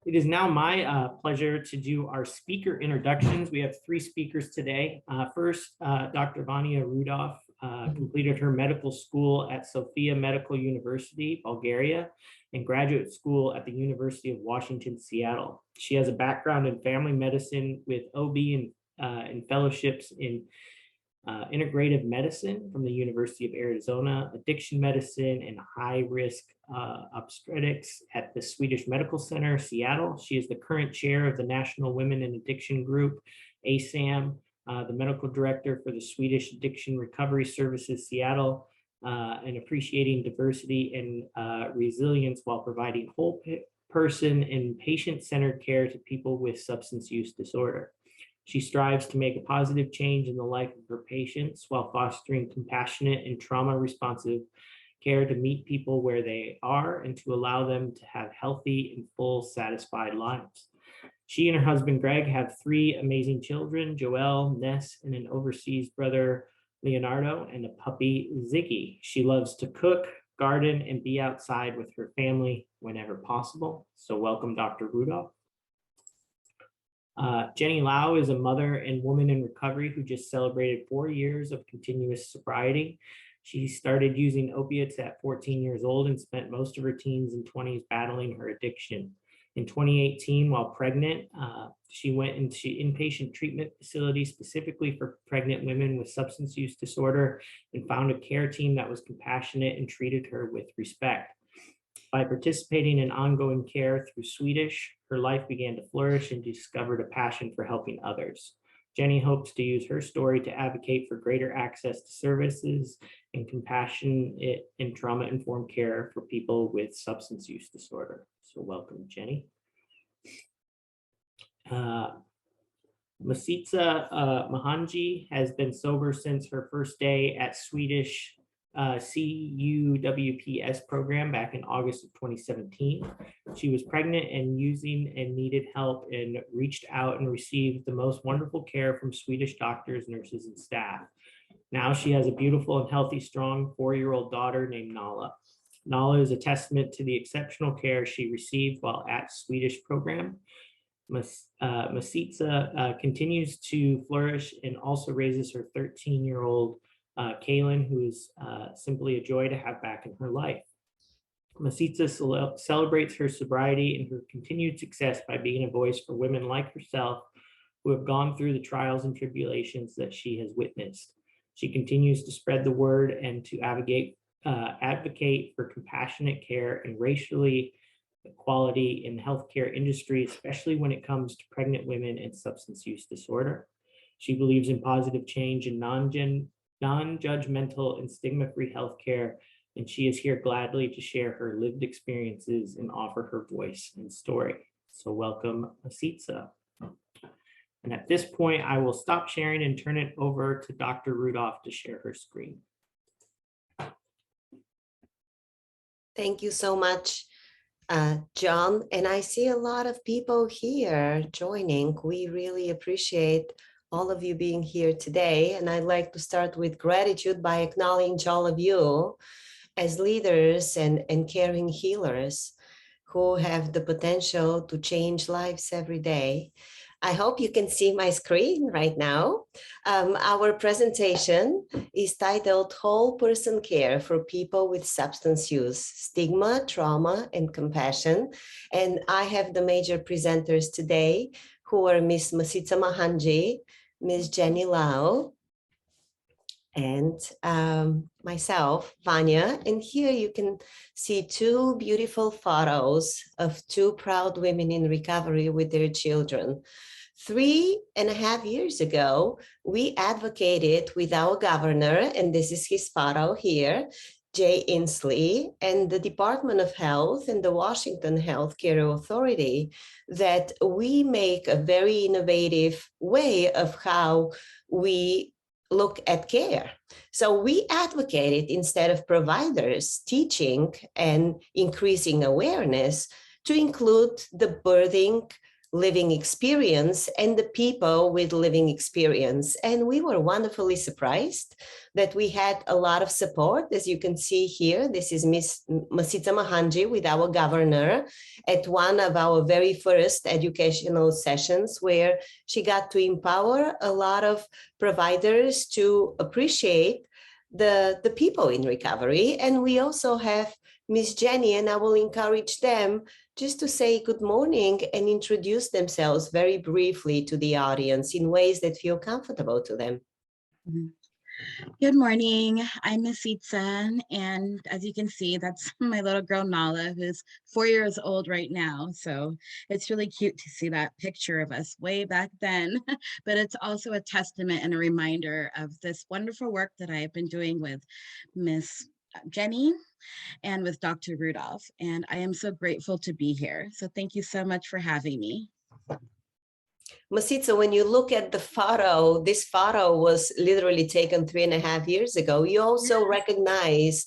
It is now my pleasure to do our speaker introductions. We have three speakers today. First, Dr. Vania Rudolf completed her medical school at Sofia Medical University, Bulgaria, and graduate school at the University of Washington, Seattle. She has a background in family medicine with OB and fellowships in integrative medicine from the University of Arizona, addiction medicine, and high-risk obstetrics at the Swedish Medical Center, Seattle. She is the current chair of the National Women in Addiction Group, ASAM, the medical director for the Swedish Addiction Recovery Services, Seattle, and appreciating diversity and resilience while providing whole person and patient-centered care to people with substance use disorder. She strives to make a positive change in the life of her patients while fostering compassionate and trauma-responsive care to meet people where they are and to allow them to have healthy and full, satisfied lives. She and her husband, Greg, have three amazing children, Joelle, Ness, and an overseas brother, Leonardo, and a puppy, Ziggy. She loves to cook, garden, and be outside with her family whenever possible. So welcome, Dr. Rudolf. Jenny Lau is a mother and woman in recovery who just celebrated 4 years of continuous sobriety. She started using opiates at 14 years old and spent most of her teens and 20s battling her addiction. In 2018, while pregnant, she went into inpatient treatment facilities specifically for pregnant women with substance use disorder and found a care team that was compassionate and treated her with respect. By participating in ongoing care through Swedish, her life began to flourish and discovered a passion for helping others. Jenny hopes to use her story to advocate for greater access to services and compassionate and trauma-informed care for people with substance use disorder. So welcome, Jenny. Masitsa Mahanji has been sober since her first day at Swedish CUWPS program back in August of 2017. She was pregnant and using and needed help and reached out and received the most wonderful care from Swedish doctors, nurses, and staff. Now she has a beautiful and healthy, strong 4-year-old daughter named Nala. Nala is a testament to the exceptional care she received while at Swedish program. Masitsa continues to flourish and also raises her 13-year-old Kaylin, who is simply a joy to have back in her life. Masitsa celebrates her sobriety and her continued success by being a voice for women like herself who have gone through the trials and tribulations that she has witnessed. She continues to spread the word and to advocate for compassionate care and racially equality in the healthcare industry, especially when it comes to pregnant women and substance use disorder. She believes in positive change and non-judgmental and stigma-free healthcare, and she is here gladly to share her lived experiences and offer her voice and story. So welcome, Masitsa. And at this point, I will stop sharing and turn it over to Dr. Rudolf to share her screen. Thank you so much, John. And I see a lot of people here joining. We really appreciate all of you being here today. And I'd like to start with gratitude by acknowledging all of you as leaders and caring healers who have the potential to change lives every day. I hope you can see my screen right now. Our presentation is titled Whole Person Care for People with Substance Use, Stigma, Trauma, and Compassion. And I have the major presenters today who are Ms. Masitsa Mahanji, Ms. Jenny Lau, and myself, Vania. And here you can see two beautiful photos of two proud women in recovery with their children. 3.5 years ago, we advocated with our governor, and this is his photo here, Jay Inslee, and the Department of Health and the Washington Healthcare Authority, that we make a very innovative way of how we look at care. So we advocated, instead of providers teaching and increasing awareness, to include the birthing living experience and the people with living experience. And we were wonderfully surprised that we had a lot of support. As you can see here, this is Miss Masita Mahanji with our governor at one of our very first educational sessions, where she got to empower a lot of providers to appreciate the people in recovery. And we also have Miss Jenny, and I will encourage them just to say good morning and introduce themselves very briefly to the audience in ways that feel comfortable to them. Good morning, I'm Miss Itzan, and as you can see, that's my little girl Nala, who's 4 years old right now. So it's really cute to see that picture of us way back then, but it's also a testament and a reminder of this wonderful work that I've been doing with Miss Jenny and with Dr. Rudolf. And I am so grateful to be here. So thank you so much for having me. Masita, when you look at the photo, this photo was literally taken 3.5 years ago. You also recognize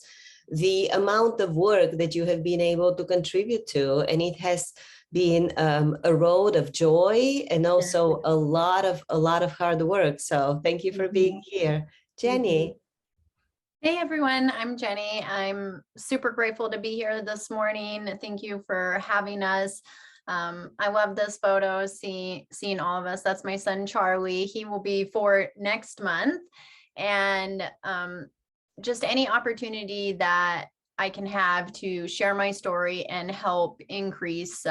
the amount of work that you have been able to contribute to, and it has been a road of joy and also a lot of hard work. So thank you for being here. Jenny. Hey everyone, I'm Jenny. I'm super grateful to be here this morning. Thank you for having us. I love this photo, seeing all of us. That's my son, Charlie. He will be 4 next month. And just any opportunity that I can have to share my story and help increase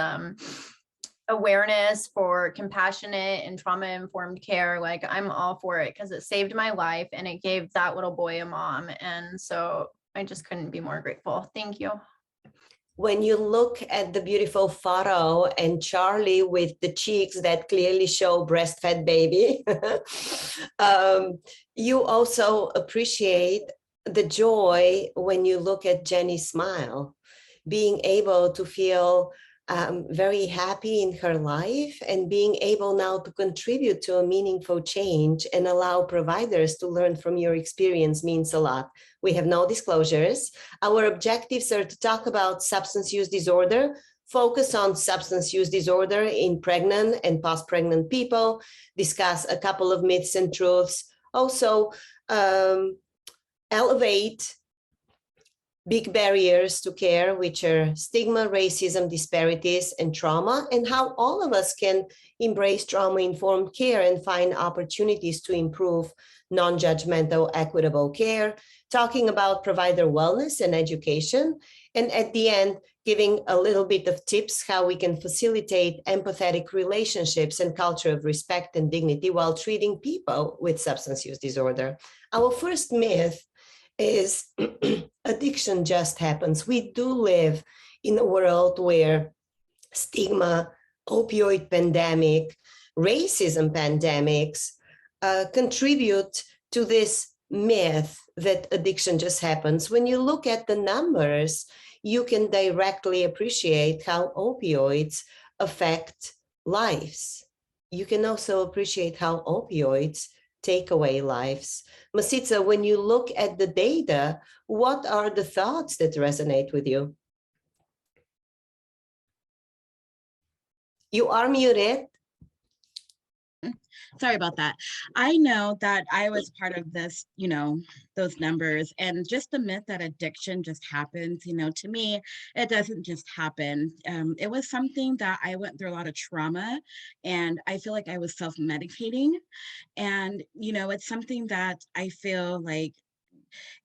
awareness for compassionate and trauma-informed care, like I'm all for it, because it saved my life and it gave that little boy a mom. And so I just couldn't be more grateful. Thank you. When you look at the beautiful photo and Charlie with the cheeks that clearly show breastfed baby, you also appreciate the joy when you look at Jenny's smile, being able to feel very happy in her life and being able now to contribute to a meaningful change and allow providers to learn from your experience means a lot. We have no disclosures. Our objectives are to talk about substance use disorder, focus on substance use disorder in pregnant and post-pregnant people, discuss a couple of myths and truths, also elevate big barriers to care, which are stigma, racism, disparities, and trauma, and how all of us can embrace trauma-informed care and find opportunities to improve non-judgmental, equitable care, talking about provider wellness and education, and at the end, giving a little bit of tips how we can facilitate empathetic relationships and culture of respect and dignity while treating people with substance use disorder. Our first myth is addiction just happens. We do live in a world where stigma, opioid pandemic, racism pandemics contribute to this myth that addiction just happens. When you look at the numbers, you can directly appreciate how opioids affect lives. You can also appreciate how opioids take away lives. Masita, when you look at the data, what are the thoughts that resonate with you? You are muted. Sorry about that. I know that I was part of this, those numbers, and just the myth that addiction just happens, to me, it doesn't just happen. It was something that I went through a lot of trauma, and I feel like I was self-medicating. And, it's something that I feel like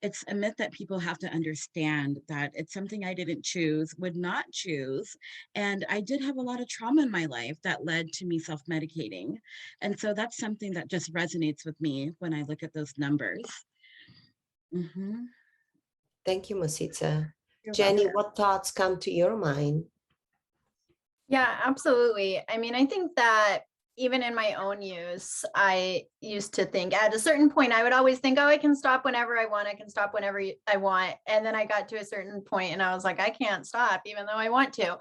it's a myth that people have to understand, that it's something I didn't choose, would not choose. And I did have a lot of trauma in my life that led to me self-medicating. And so that's something that just resonates with me when I look at those numbers. Thank you, Masita. Jenny, what thoughts come to your mind? Yeah, absolutely. I mean, I think that even in my own use, I used to think at a certain point, I would always think, oh, I can stop whenever I want. I can stop whenever I want. And then I got to a certain point and I was like, I can't stop even though I want to.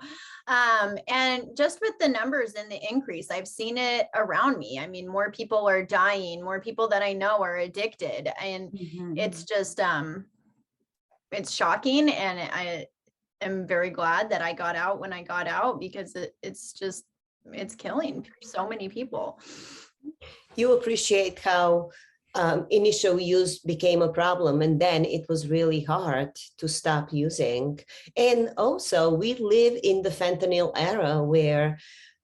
And just with the numbers and the increase, I've seen it around me. I mean, more people are dying, more people that I know are addicted. And it's just, it's shocking. And I am very glad that I got out when I got out, because it's just it's killing so many people. You appreciate how initial use became a problem, and then it was really hard to stop using. And also, we live in the fentanyl era where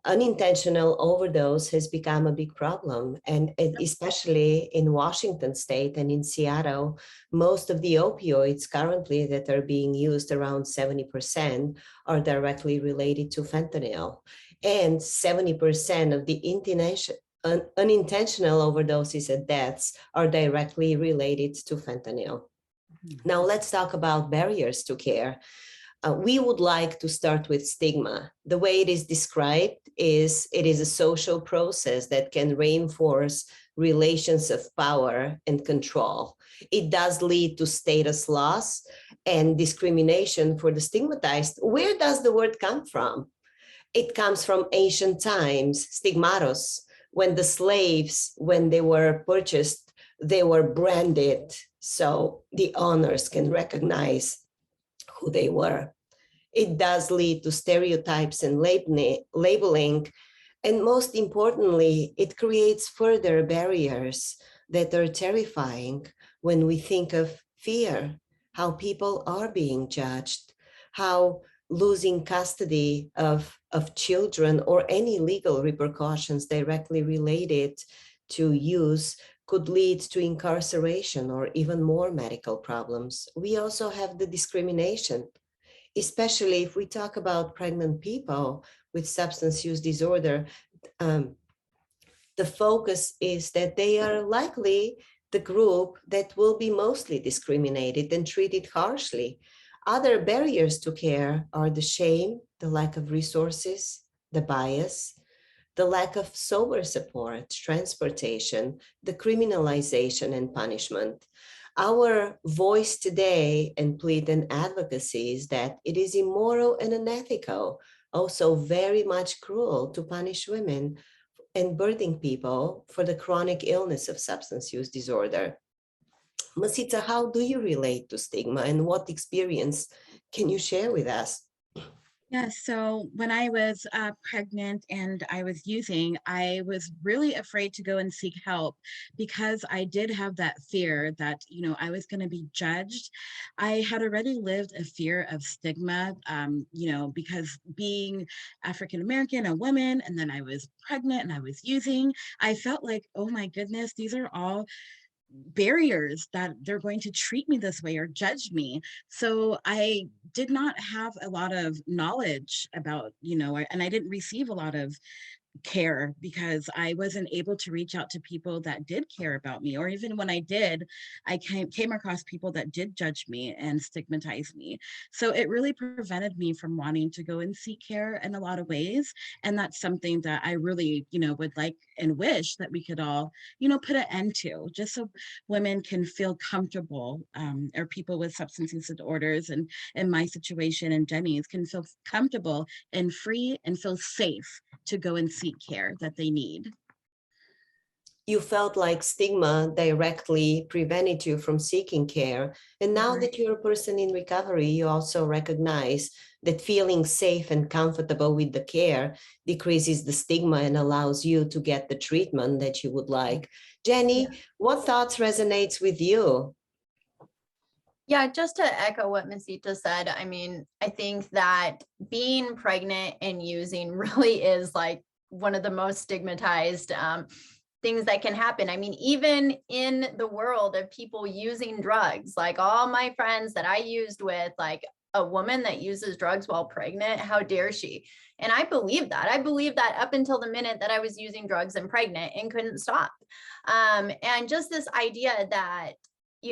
unintentional overdose has become a big problem. And especially in Washington state and in Seattle, most of the opioids currently that are being used, around 70%, are directly related to fentanyl. And 70% of the unintentional overdoses and deaths are directly related to fentanyl. Now let's talk about barriers to care. We would like to start with stigma. The way it is described is it is a social process that can reinforce relations of power and control. It does lead to status loss and discrimination for the stigmatized. Where does the word come from? It comes from ancient times, stigmatos, when the slaves, when they were purchased, they were branded so the owners can recognize who they were. It does lead to stereotypes and labeling. And most importantly, it creates further barriers that are terrifying when we think of fear, how people are being judged, how losing custody of children or any legal repercussions directly related to use could lead to incarceration or even more medical problems. We also have the discrimination, especially if we talk about pregnant people with substance use disorder. The focus is that they are likely the group that will be mostly discriminated and treated harshly. Other barriers to care are the shame, the lack of resources, the bias, the lack of sober support, transportation, the criminalization and punishment. Our voice today and plead and advocacy is that it is immoral and unethical, also very much cruel to punish women and birthing people for the chronic illness of substance use disorder. Masita, how do you relate to stigma and what experience can you share with us? Yeah, so when I was pregnant and I was using, I was really afraid to go and seek help because I did have that fear that, I was going to be judged. I had already lived a fear of stigma, because being African American, a woman, and then I was pregnant and I was using, I felt like, oh my goodness, these are all barriers that they're going to treat me this way or judge me. So I did not have a lot of knowledge about, and I didn't receive a lot of care because I wasn't able to reach out to people that did care about me. Or even when I did, I came across people that did judge me and stigmatize me. So it really prevented me from wanting to go and seek care in a lot of ways. And that's something that I really, would like and wish that we could all, put an end to, just so women can feel comfortable, or people with substance use disorders and in my situation and Jenny's can feel comfortable and free and feel safe to go and seek care that they need. You felt like stigma directly prevented you from seeking care. And now that you're a person in recovery, you also recognize that feeling safe and comfortable with the care decreases the stigma and allows you to get the treatment that you would like. Jenny, what thoughts resonates with you? Yeah, just to echo what Masita said, I mean, I think that being pregnant and using really is like one of the most stigmatized things that can happen. I mean, even in the world of people using drugs, like all my friends that I used with, like a woman that uses drugs while pregnant, how dare she? And I believe that. I believe that up until the minute that I was using drugs and pregnant and couldn't stop. And just this idea that,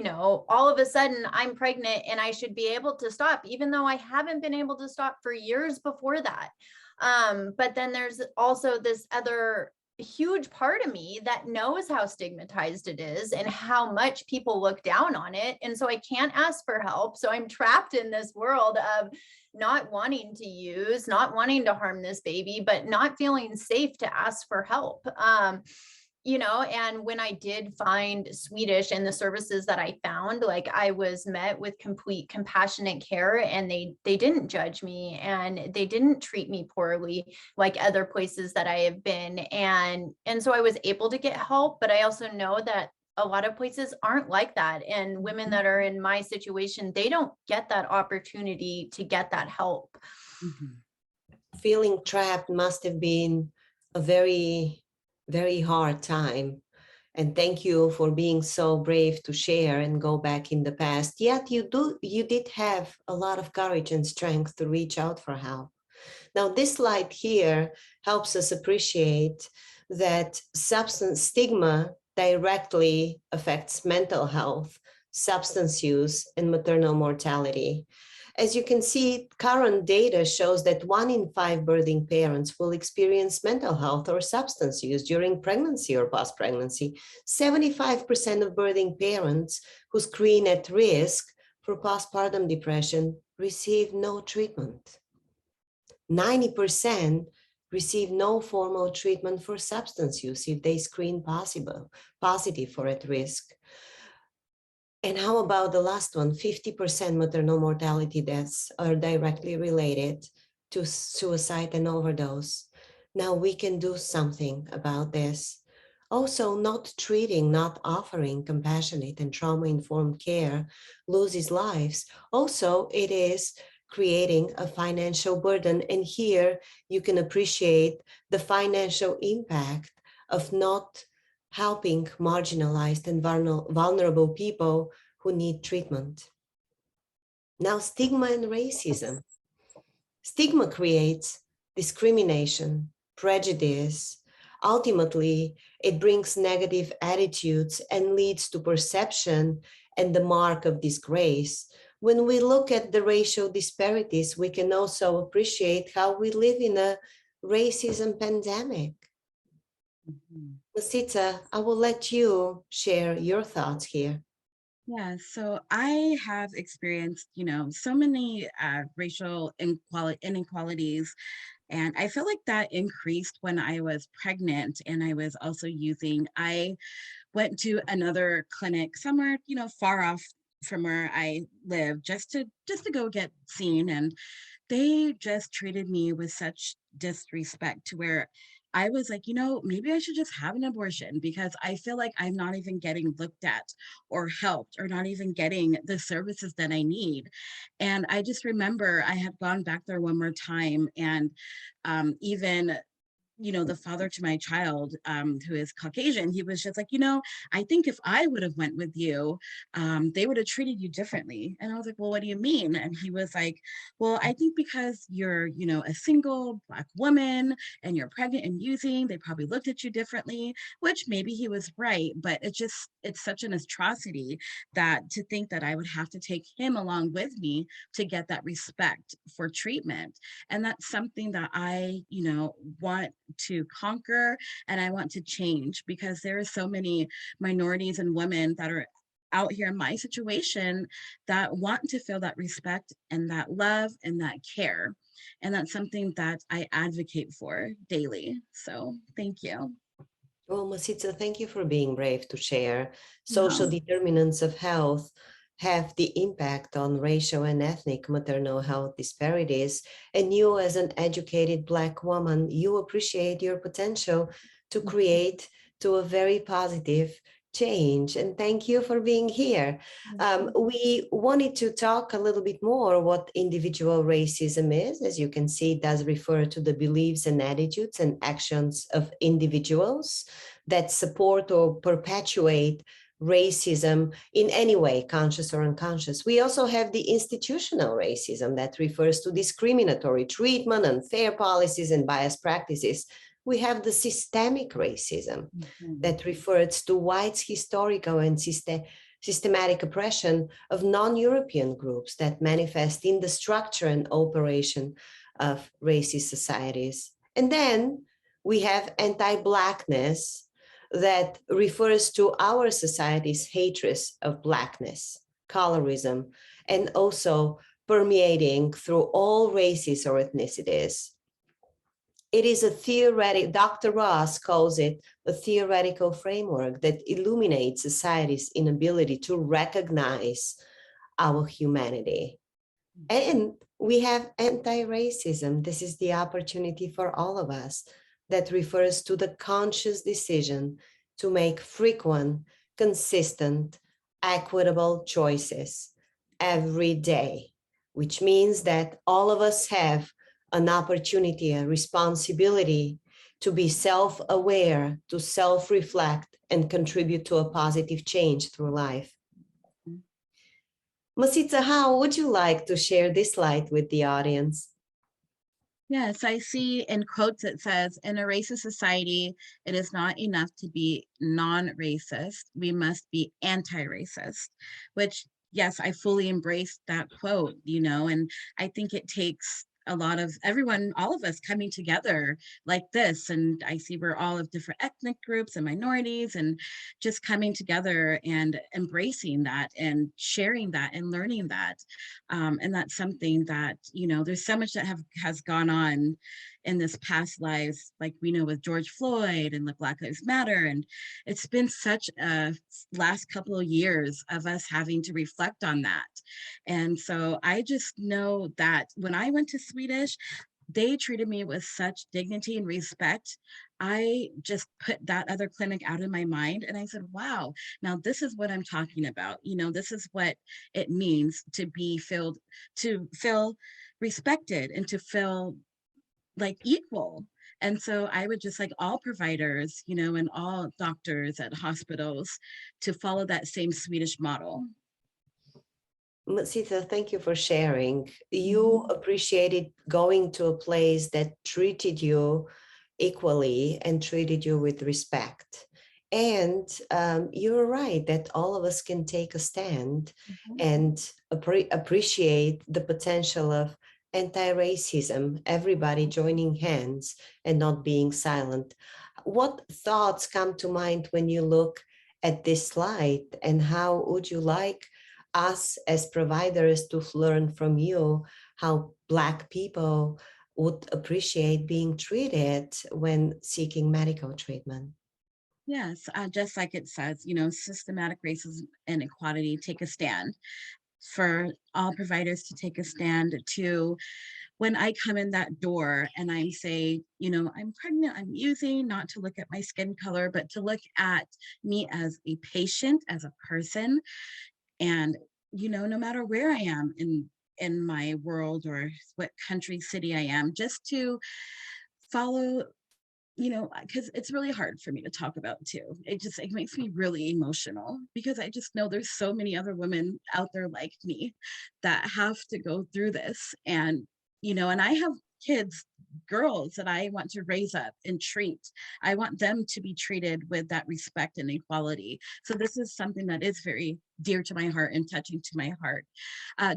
all of a sudden I'm pregnant and I should be able to stop, even though I haven't been able to stop for years before that. But then there's also this other huge part of me that knows how stigmatized it is and how much people look down on it. And so I can't ask for help. So I'm trapped in this world of not wanting to use, not wanting to harm this baby, but not feeling safe to ask for help. you know, and when I did find Swedish and the services that I found, like I was met with complete compassionate care, and they didn't judge me, and they didn't treat me poorly like other places that I have been. And so I was able to get help, but I also know that a lot of places aren't like that. And women that are in my situation, they don't get that opportunity to get that help. Mhm. Feeling trapped must have been a very, very hard time. And thank you for being so brave to share and go back in the past. Yet you did have a lot of courage and strength to reach out for help. Now, this slide here helps us appreciate that substance stigma directly affects mental health, substance use, and maternal mortality. As you can see, current data shows that 1 in 5 birthing parents will experience mental health or substance use during pregnancy or post-pregnancy. 75% of birthing parents who screen at risk for postpartum depression receive no treatment. 90% receive no formal treatment for substance use if they screen positive or at risk. And how about the last one? 50% maternal mortality deaths are directly related to suicide and overdose. Now we can do something about this. Also, not treating, not offering compassionate and trauma-informed care loses lives. Also, it is creating a financial burden. And here you can appreciate the financial impact of not helping marginalized and vulnerable people who need treatment. Now, stigma and racism. Stigma creates discrimination, prejudice. Ultimately, it brings negative attitudes and leads to perception and the mark of disgrace. When we look at the racial disparities, we can also appreciate how we live in a racism pandemic. Mhm. Masita, I will let you share your thoughts here. Yeah, so I have experienced, so many racial inequalities, and I feel like that increased when I was pregnant, and I was also I went to another clinic somewhere, far off from where I live, just to go get seen, and they just treated me with such disrespect to where I was like, maybe I should just have an abortion because I feel like I'm not even getting looked at or helped or not even getting the services that I need. And I just remember I had gone back there one more time, and even the father to my child, who is Caucasian, he was just like, I think if I would have went with you, they would have treated you differently. And I was like, well, what do you mean? And he was like, well, I think because you're, a single Black woman and you're pregnant and using, they probably looked at you differently, which maybe he was right. But it's such an atrocity that to think that I would have to take him along with me to get that respect for treatment. And that's something that I, want to conquer, and I want to change, because there are so many minorities and women that are out here in my situation that want to feel that respect and that love and that care. And that's something that I advocate for daily. So thank you. Well, Masita, thank you for being brave to share. Social No. determinants of health have the impact on racial and ethnic maternal health disparities. And you, as an educated Black woman, you appreciate your potential to create to a very positive change. And thank you for being here. We wanted to talk a little bit more what individual racism is. As you can see, it does refer to the beliefs and attitudes and actions of individuals that support or perpetuate racism in any way, conscious or unconscious. We also have the institutional racism that refers to discriminatory treatment, unfair policies, and biased practices. We have the systemic racism that refers to white historical and systematic oppression of non-European groups that manifest in the structure and operation of racist societies. And then we have anti-Blackness that refers to our society's hatred of Blackness, colorism, and also permeating through all races or ethnicities. It is a theoretic, Dr. Ross calls it a theoretical framework that illuminates society's inability to recognize our humanity. And we have anti-racism. This is the opportunity for all of us that refers to the conscious decision to make frequent, consistent, equitable choices every day, which means that all of us have an opportunity, a responsibility to be self-aware, to self-reflect, and contribute to a positive change through life. Masita, how would you like to share this light with the audience? Yes, I see in quotes it says, in a racist society, it is not enough to be non-racist. We must be anti-racist, which, yes, I fully embrace that quote, and I think it takes a lot of everyone, all of us coming together like this. And I see we're all of different ethnic groups and minorities and just coming together and embracing that and sharing that and learning that. And that's something that, there's so much that has gone on in this past lives, like we know with George Floyd and the Black Lives Matter. And it's been such a last couple of years of us having to reflect on that. And so I just know that when I went to Swedish, they treated me with such dignity and respect. I just put that other clinic out of my mind. And I said, wow, now this is what I'm talking about. This is what it means to feel respected and to feel like equal. And so I would just like all providers, and all doctors at hospitals to follow that same Swedish model. Masita, thank you for sharing. You appreciated going to a place that treated you equally and treated you with respect. And you're right that all of us can take a stand and appreciate the potential of anti-racism, everybody joining hands and not being silent. What thoughts come to mind when you look at this slide, and how would you like us as providers to learn from you how Black people would appreciate being treated when seeking medical treatment? Yes, just like it says, systematic racism and equality, take a stand. For all providers to take a stand to, when I come in that door and I say, I'm pregnant, I'm using, not to look at my skin color, but to look at me as a patient, as a person. And, no matter where I am in my world or what country, city I am, just to follow, because it's really hard for me to talk about too. It makes me really emotional because I just know there's so many other women out there like me that have to go through this. And, and I have kids, girls that I want to raise up and treat. I want them to be treated with that respect and equality. So this is something that is very dear to my heart and touching to my heart.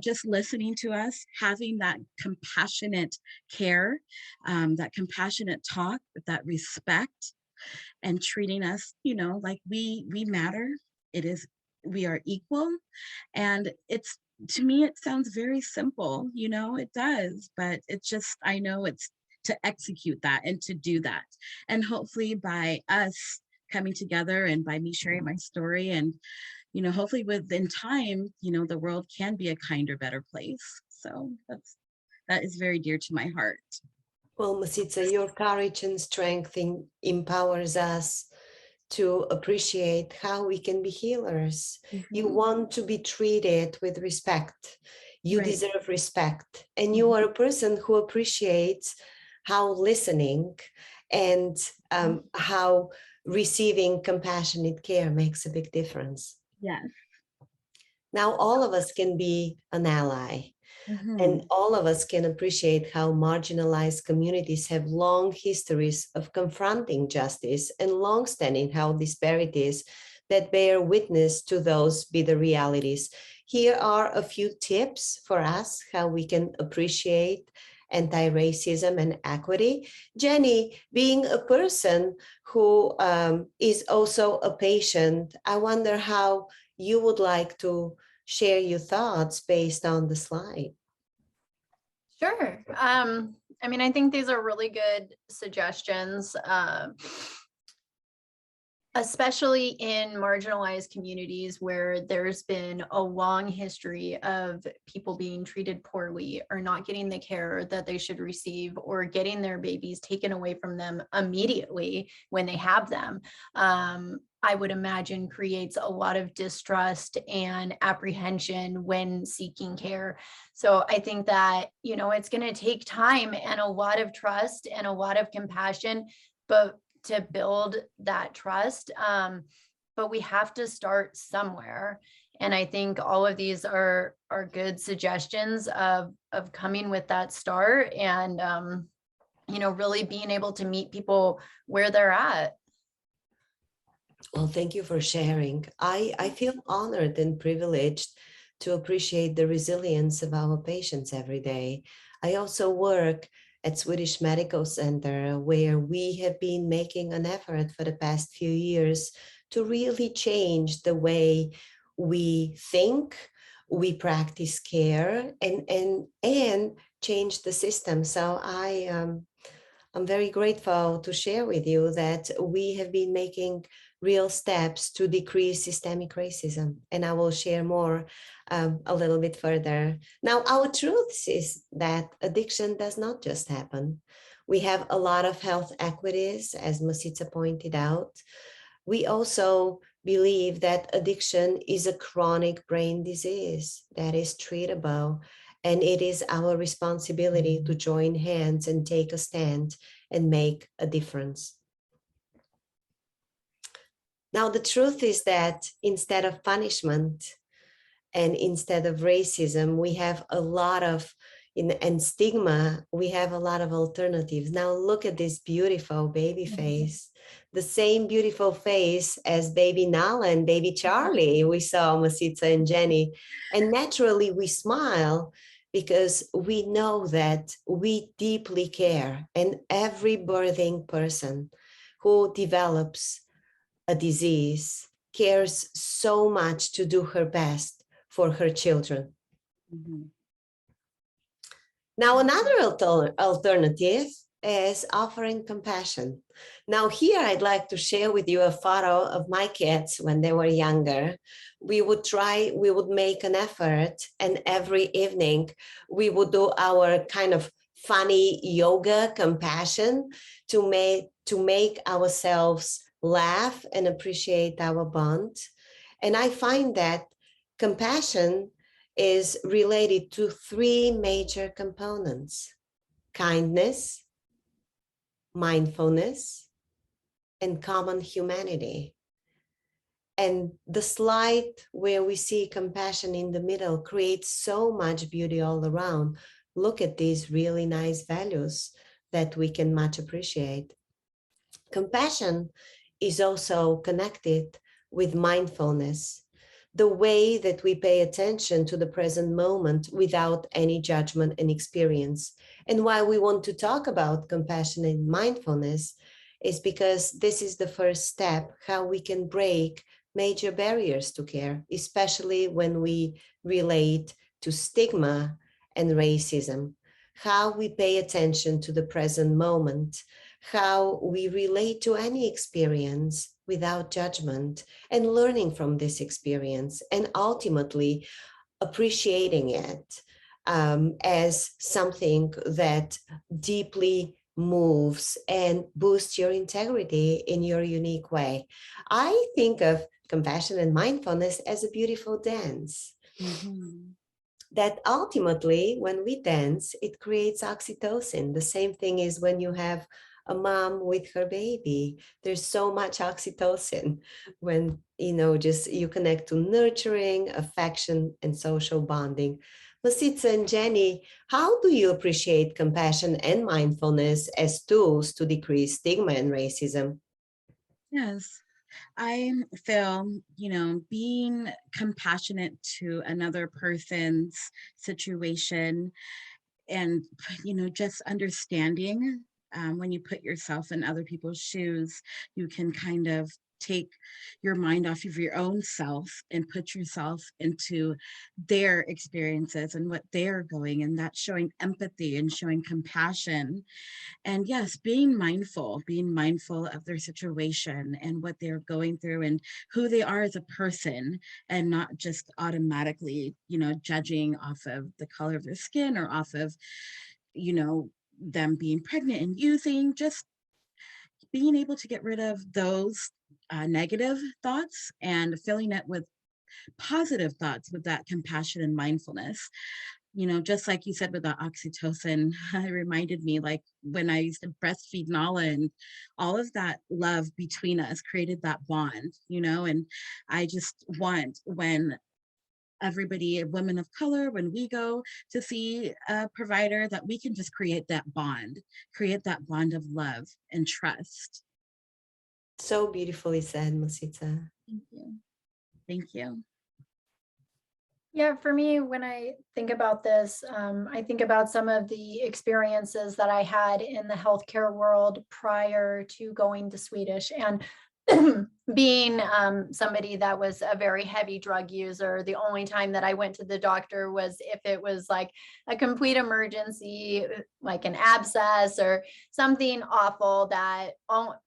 Just listening to us, having that compassionate care, that compassionate talk, that respect, and treating us, like we matter. We are equal. And to me, it sounds very simple, it does, but it's just, I know it's to execute that and to do that. And hopefully by us coming together and by me sharing my story and, hopefully within time, the world can be a kinder, better place. So that is very dear to my heart. Well, Masita, your courage and strength empowers us to appreciate how we can be healers. You want to be treated with respect. You deserve respect. And you are a person who appreciates how listening and how receiving compassionate care makes a big difference. Yes. Now, all of us can be an ally. And all of us can appreciate how marginalized communities have long histories of confronting justice and long-standing health disparities that bear witness to those bitter realities. Here are a few tips for us how we can appreciate anti-racism and equity. Jenny, being a person who is also a patient, I wonder how you would like to share your thoughts based on the slide. Sure. I mean, I think these are really good suggestions. Especially in marginalized communities where there's been a long history of people being treated poorly or not getting the care that they should receive or getting their babies taken away from them immediately when they have them. I would imagine creates a lot of distrust and apprehension when seeking care. So I think that, you know, it's going to take time and a lot of trust and a lot of compassion, but to build that trust. But we have to start somewhere. And I think all of these are good suggestions of coming with that start and, you know, really being able to meet people where they're at. Well, thank you for sharing. I feel honored and privileged to appreciate the resilience of our patients every day. I also work at Swedish Medical Center, where we have been making an effort for the past few years to really change the way we think, we practice care, and change the system. So I'm very grateful to share with you that we have been making real steps to decrease systemic racism, and I will share more a little bit further. Now, our truth is that addiction does not just happen. We have a lot of health equities, as Masica pointed out. We also believe that addiction is a chronic brain disease that is treatable, and it is our responsibility to join hands and take a stand and make a difference. Now, the truth is that instead of punishment and instead of racism, we have a lot of, and stigma, we have a lot of alternatives. Now, look at this beautiful baby face, the same beautiful face as baby Nala and baby Charlie. We saw Masica and Jenny, and naturally we smile because we know that we deeply care, and every birthing person who develops a disease cares so much to do her best for her children. Mhm. Now, another alternative is offering compassion. Now, here I'd like to share with you a photo of my kids when they were younger. We would make an effort, and every evening we would do our kind of funny yoga compassion to make ourselves laugh and appreciate our bond. And I find that compassion is related to three major components: kindness, mindfulness, and common humanity. And the slide where we see compassion in the middle creates so much beauty all around. Look at these really nice values that we can much appreciate. Compassion is also connected with mindfulness, the way that we pay attention to the present moment without any judgment and experience. And why we want to talk about compassion and mindfulness is because this is the first step, how we can break major barriers to care, especially when we relate to stigma and racism, how we pay attention to the present moment, how we relate to any experience without judgment and learning from this experience, and ultimately appreciating it as something that deeply moves and boosts your integrity in your unique way. I think of compassion and mindfulness as a beautiful dance. Mhm. That ultimately, when we dance, it creates oxytocin. The same thing is when you have a mom with her baby. There's so much oxytocin when, just you connect to nurturing, affection, and social bonding. Masica and Jenny, how do you appreciate compassion and mindfulness as tools to decrease stigma and racism? Yes. I feel, being compassionate to another person's situation and, just understanding when you put yourself in other people's shoes, you can kind of take your mind off of your own self and put yourself into their experiences and what they're going, and that's showing empathy and showing compassion. And yes, being mindful of their situation and what they're going through and who they are as a person, and not just automatically, judging off of the color of their skin or off of, them being pregnant and using. Just being able to get rid of those negative thoughts and filling it with positive thoughts with that compassion and mindfulness. Just like you said with the oxytocin, it reminded me like when I used to breastfeed Nala, and all of that love between us created that bond, and I just want, when everybody, women of color, when we go to see a provider, that we can just create that bond of love and trust. So beautifully said, Masita. Thank you. Thank you. Yeah, for me, when I think about this, I think about some of the experiences that I had in the healthcare world prior to going to Swedish, and being somebody that was a very heavy drug user. The only time that I went to the doctor was if it was like a complete emergency, like an abscess or something awful that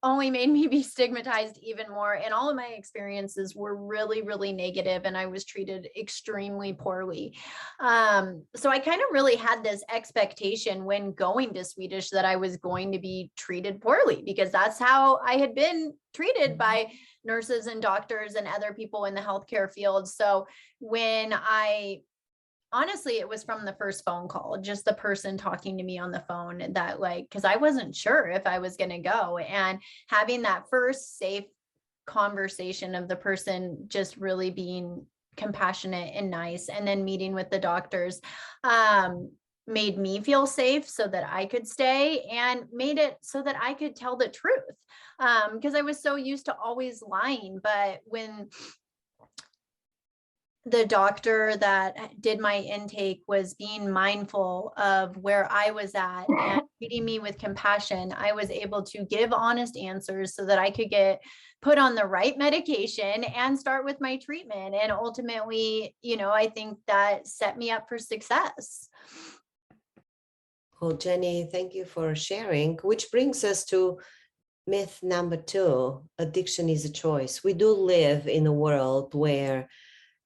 only made me be stigmatized even more. And all of my experiences were really, really negative, and I was treated extremely poorly. So I kind of really had this expectation when going to Swedish that I was going to be treated poorly, because that's how I had been treated by nurses and doctors and other people in the healthcare field. So when honestly, it was from the first phone call, just the person talking to me on the phone, that because I wasn't sure if I was going to go, and having that first safe conversation of the person just really being compassionate and nice, and then meeting with the doctors made me feel safe so that I could stay, and made it so that I could tell the truth, because I was so used to always lying. But when the doctor that did my intake was being mindful of where I was at and treating me with compassion, I was able to give honest answers so that I could get put on the right medication and start with my treatment. And ultimately, I think that set me up for success. Well, Jenny, thank you for sharing, which brings us to myth number 2, addiction is a choice. We do live in a world where,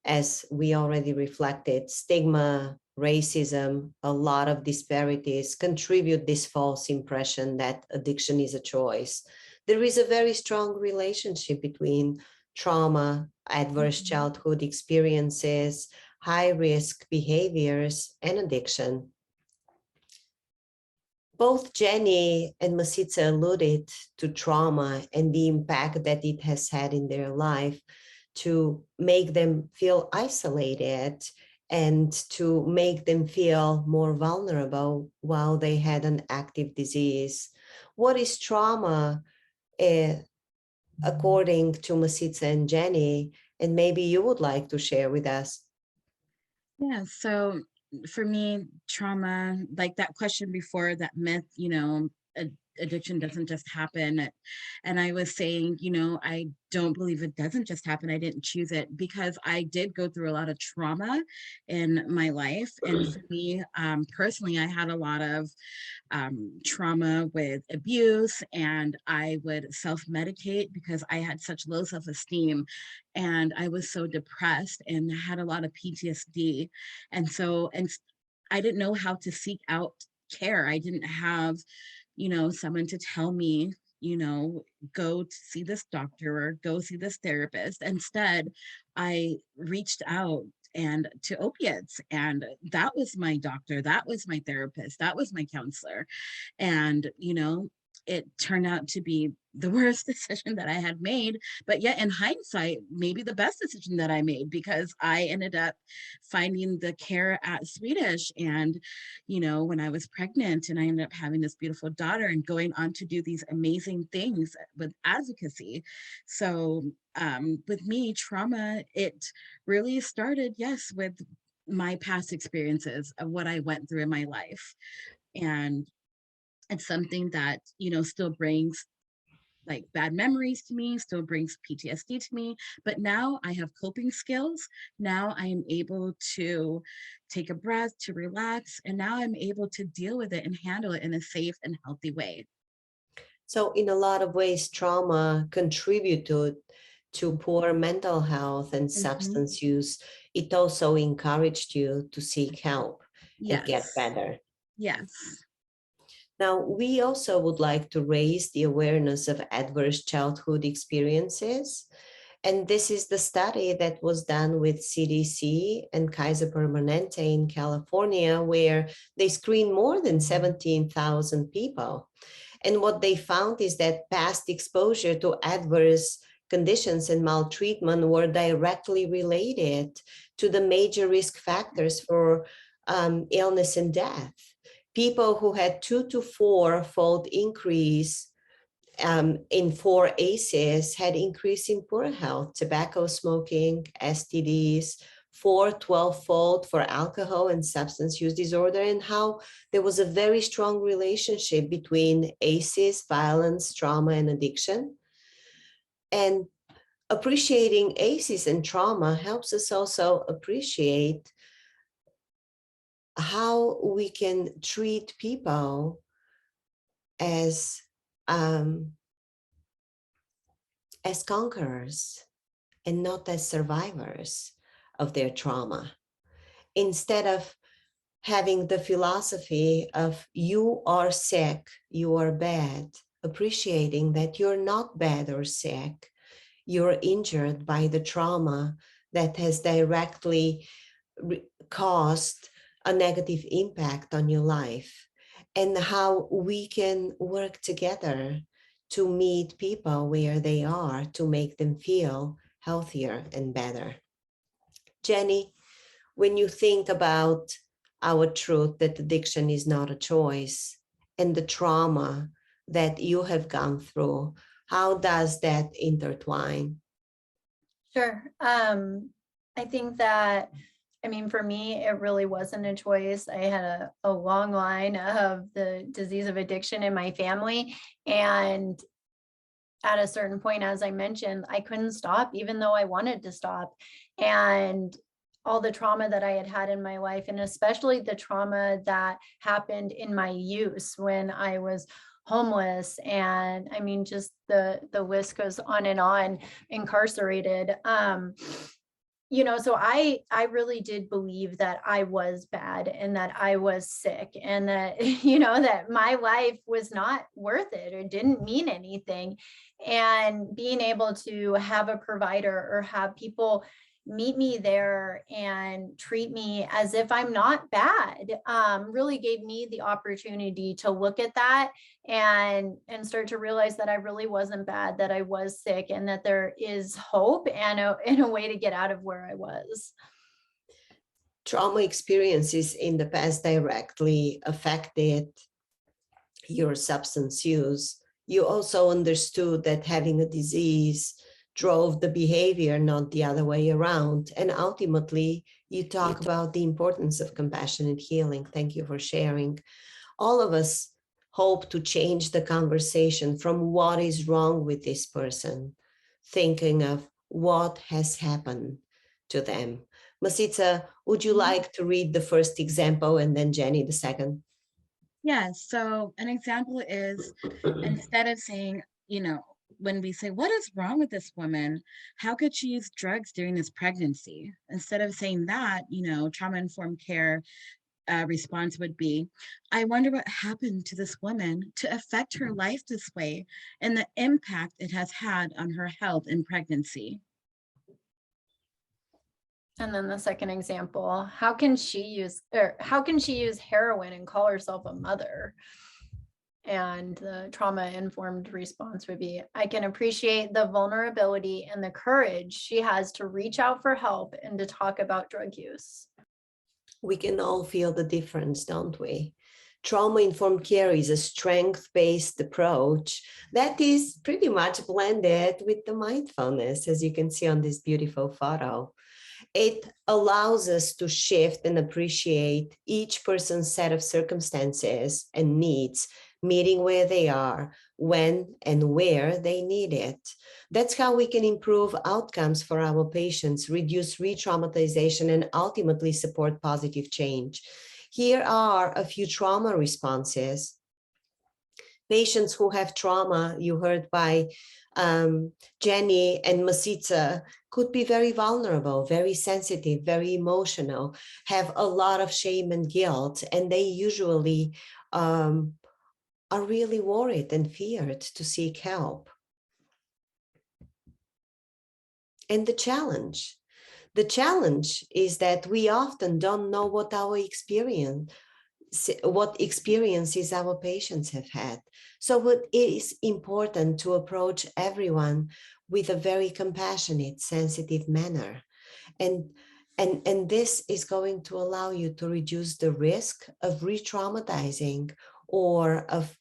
as we already reflected, stigma, racism, a lot of disparities contribute this false impression that addiction is a choice. There is a very strong relationship between trauma, adverse childhood experiences, high-risk behaviors, and addiction. Both Jenny and Masita alluded to trauma and the impact that it has had in their life to make them feel isolated and to make them feel more vulnerable while they had an active disease. What is trauma, according to Masita and Jenny? And maybe you would like to share with us. Yeah, so for me, trauma, like that question before, that myth, addiction doesn't just happen. And I was saying, I don't believe it doesn't just happen. I didn't choose it, because I did go through a lot of trauma in my life. And for me, personally, I had a lot of trauma with abuse, and I would self-medicate because I had such low self-esteem, and I was so depressed and had a lot of PTSD. And I didn't know how to seek out care. I didn't have, someone to tell me, go to see this doctor or go see this therapist. Instead, I reached out and to opiates, and that was my doctor, that was my therapist, that was my counselor. And it turned out to be the worst decision that I had made, but yet in hindsight, maybe the best decision that I made, because I ended up finding the care at Swedish. And, when I was pregnant, and I ended up having this beautiful daughter and going on to do these amazing things with advocacy. So with me, trauma, it really started, yes, with my past experiences of what I went through in my life. And it's something that, still brings like bad memories to me, still brings PTSD to me. But now I have coping skills. Now I am able to take a breath, to relax, and now I'm able to deal with it and handle it in a safe and healthy way. So in a lot of ways, trauma contributed to poor mental health and substance use. It also encouraged you to seek help and get Yes. better. Yes. Now, we also would like to raise the awareness of adverse childhood experiences. And this is the study that was done with CDC and Kaiser Permanente in California, where they screened more than 17,000 people. And what they found is that past exposure to adverse conditions and maltreatment were directly related to the major risk factors for illness and death. People who had 2 to 4-fold increase in 4 ACEs had increase in poor health, tobacco smoking, STDs, 12-fold for alcohol and substance use disorder, and how there was a very strong relationship between ACEs, violence, trauma, and addiction. And appreciating ACEs and trauma helps us also appreciate how we can treat people as conquerors and not as survivors of their trauma. Instead of having the philosophy of you are sick, you are bad, appreciating that you're not bad or sick, you're injured by the trauma that has directly caused a negative impact on your life, and how we can work together to meet people where they are to make them feel healthier and better. Jenny, when you think about our truth that addiction is not a choice and the trauma that you have gone through, how does that intertwine? Sure. I think that, I mean, for me, it really wasn't a choice. I had a long line of the disease of addiction in my family. And at a certain point, as I mentioned, I couldn't stop, even though I wanted to stop. And all the trauma that I had had in my life, and especially the trauma that happened in my youth when I was homeless, and I mean, just the list goes on and on, incarcerated. So I really did believe that I was bad and that I was sick, and that, that my life was not worth it or didn't mean anything. And being able to have a provider or have people meet me there and treat me as if I'm not bad, really gave me the opportunity to look at that and start to realize that I really wasn't bad, that I was sick, and that there is hope and a way to get out of where I was. Trauma experiences in the past directly affected your substance use. You also understood that having a disease drove the behavior, not the other way around. And ultimately, you talk about the importance of compassionate healing. Thank you for sharing. All of us hope to change the conversation from what is wrong with this person, thinking of what has happened to them. Masica, would you like to read the first example and then Jenny the second? Yes. So an example is, instead of saying, when we say, what is wrong with this woman? How could she use drugs during this pregnancy? Instead of saying that, trauma-informed care response would be, I wonder what happened to this woman to affect her life this way and the impact it has had on her health in pregnancy. And then the second example, how can she use heroin and call herself a mother? And the trauma-informed response would be, I can appreciate the vulnerability and the courage she has to reach out for help and to talk about drug use. We can all feel the difference, don't we? Trauma-informed care is a strength-based approach that is pretty much blended with the mindfulness, as you can see on this beautiful photo. It allows us to shift and appreciate each person's set of circumstances and needs, meeting where they are, when and where they need it. That's how we can improve outcomes for our patients, reduce re-traumatization, and ultimately support positive change. Here are a few trauma responses. Patients who have trauma, you heard by Jenny and Masica, could be very vulnerable, very sensitive, very emotional, have a lot of shame and guilt, and they usually are really worried and feared to seek help. And the challenge is that we often don't know what experiences our patients have had. So it is important to approach everyone with a very compassionate, sensitive manner. And this is going to allow you to reduce the risk of re-traumatizing or of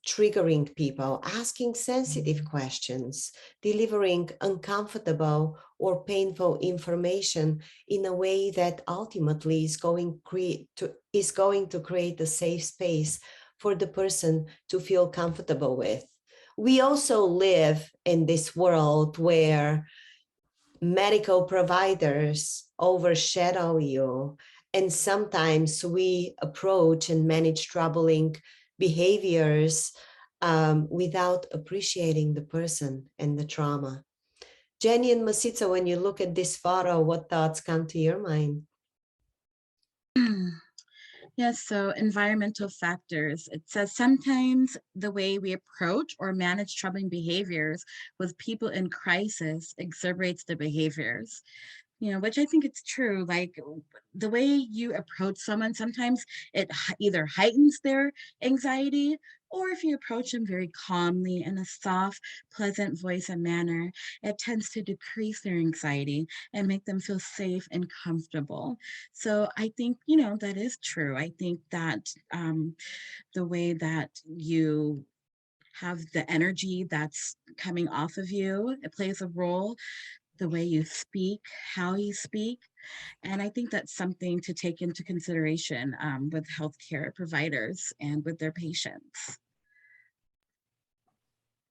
triggering people, asking sensitive questions, delivering uncomfortable or painful information in a way that ultimately is going to create a safe space for the person to feel comfortable with. We also live in this world where medical providers overshadow you, and sometimes we approach and manage troubling behaviors without appreciating the person and the trauma. Jenny and Masica, when you look at this photo, what thoughts come to your mind? Yes, so environmental factors. It says sometimes the way we approach or manage troubling behaviors with people in crisis exacerbates the behaviors. Which I think it's true. Like the way you approach someone, sometimes it either heightens their anxiety, or if you approach them very calmly in a soft, pleasant voice and manner, it tends to decrease their anxiety and make them feel safe and comfortable. So I think, that is true. I think that the way that you have the energy that's coming off of you, it plays a role. The way you speak, how you speak. And I think that's something to take into consideration with healthcare providers and with their patients.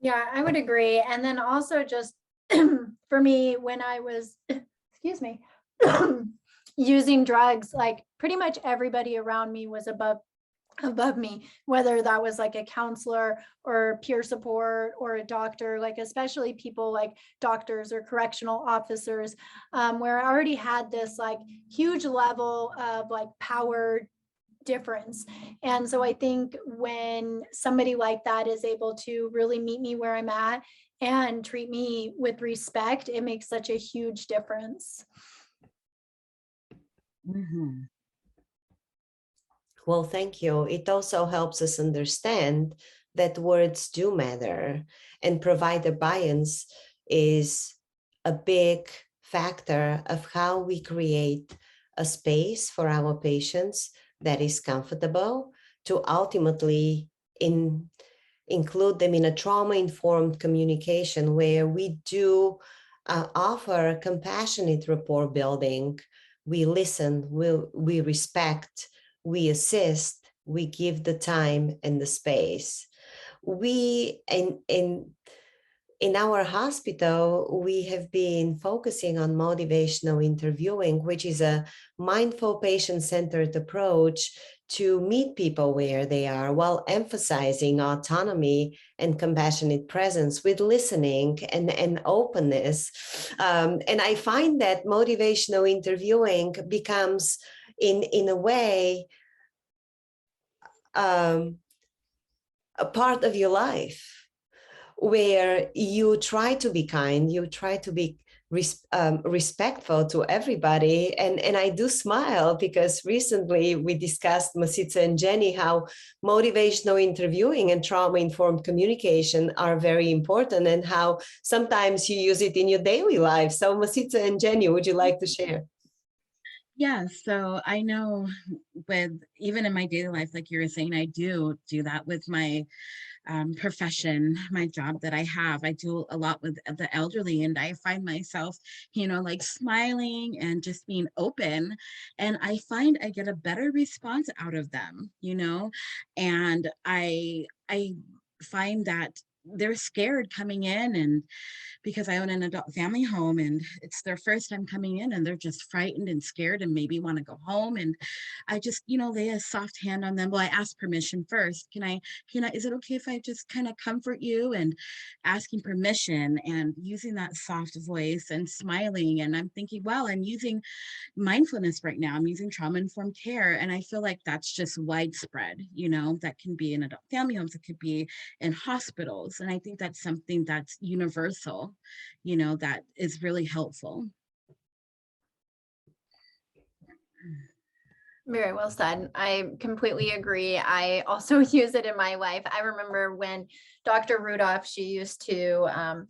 Yeah, I would agree. And then also just for me, when I was, excuse me, using drugs, like pretty much everybody around me was above me, whether that was like a counselor or peer support or a doctor, like especially people like doctors or correctional officers, where I already had this like huge level of like power difference. And so I think when somebody like that is able to really meet me where I'm at and treat me with respect, it makes such a huge difference. Mm-hmm. Well, thank you. It also helps us understand that words do matter, and provider bias is a big factor of how we create a space for our patients that is comfortable to ultimately include them in a trauma-informed communication where we do offer compassionate rapport building. We listen, we respect, we assist, we give the time and the space. We, in our hospital, we have been focusing on motivational interviewing, which is a mindful patient-centered approach to meet people where they are while emphasizing autonomy and compassionate presence with listening and openness. And I find that motivational interviewing becomes, in a way, a part of your life, where you try to be kind, you try to be respectful to everybody. And I do smile because recently we discussed, Masica and Jenny, how motivational interviewing and trauma-informed communication are very important and how sometimes you use it in your daily life. So Masica and Jenny, would you like to share? Yeah, so I know with even in my daily life, like you were saying, I do that with my profession, my job that I have. I do a lot with the elderly, and I find myself, like smiling and just being open. And I find I get a better response out of them, and I find that they're scared coming in, and because I own an adult family home and it's their first time coming in and they're just frightened and scared and maybe want to go home. And I just, lay a soft hand on them. Well, I ask permission first. Is it okay if I just kind of comfort you, and asking permission and using that soft voice and smiling. And I'm thinking, well, I'm using mindfulness right now. I'm using trauma-informed care. And I feel like that's just widespread, that can be in adult family homes, it could be in hospitals. And I think that's something that's universal, that is really helpful. Very well said. I completely agree. I also use it in my life. I remember when Dr. Rudolph, she used to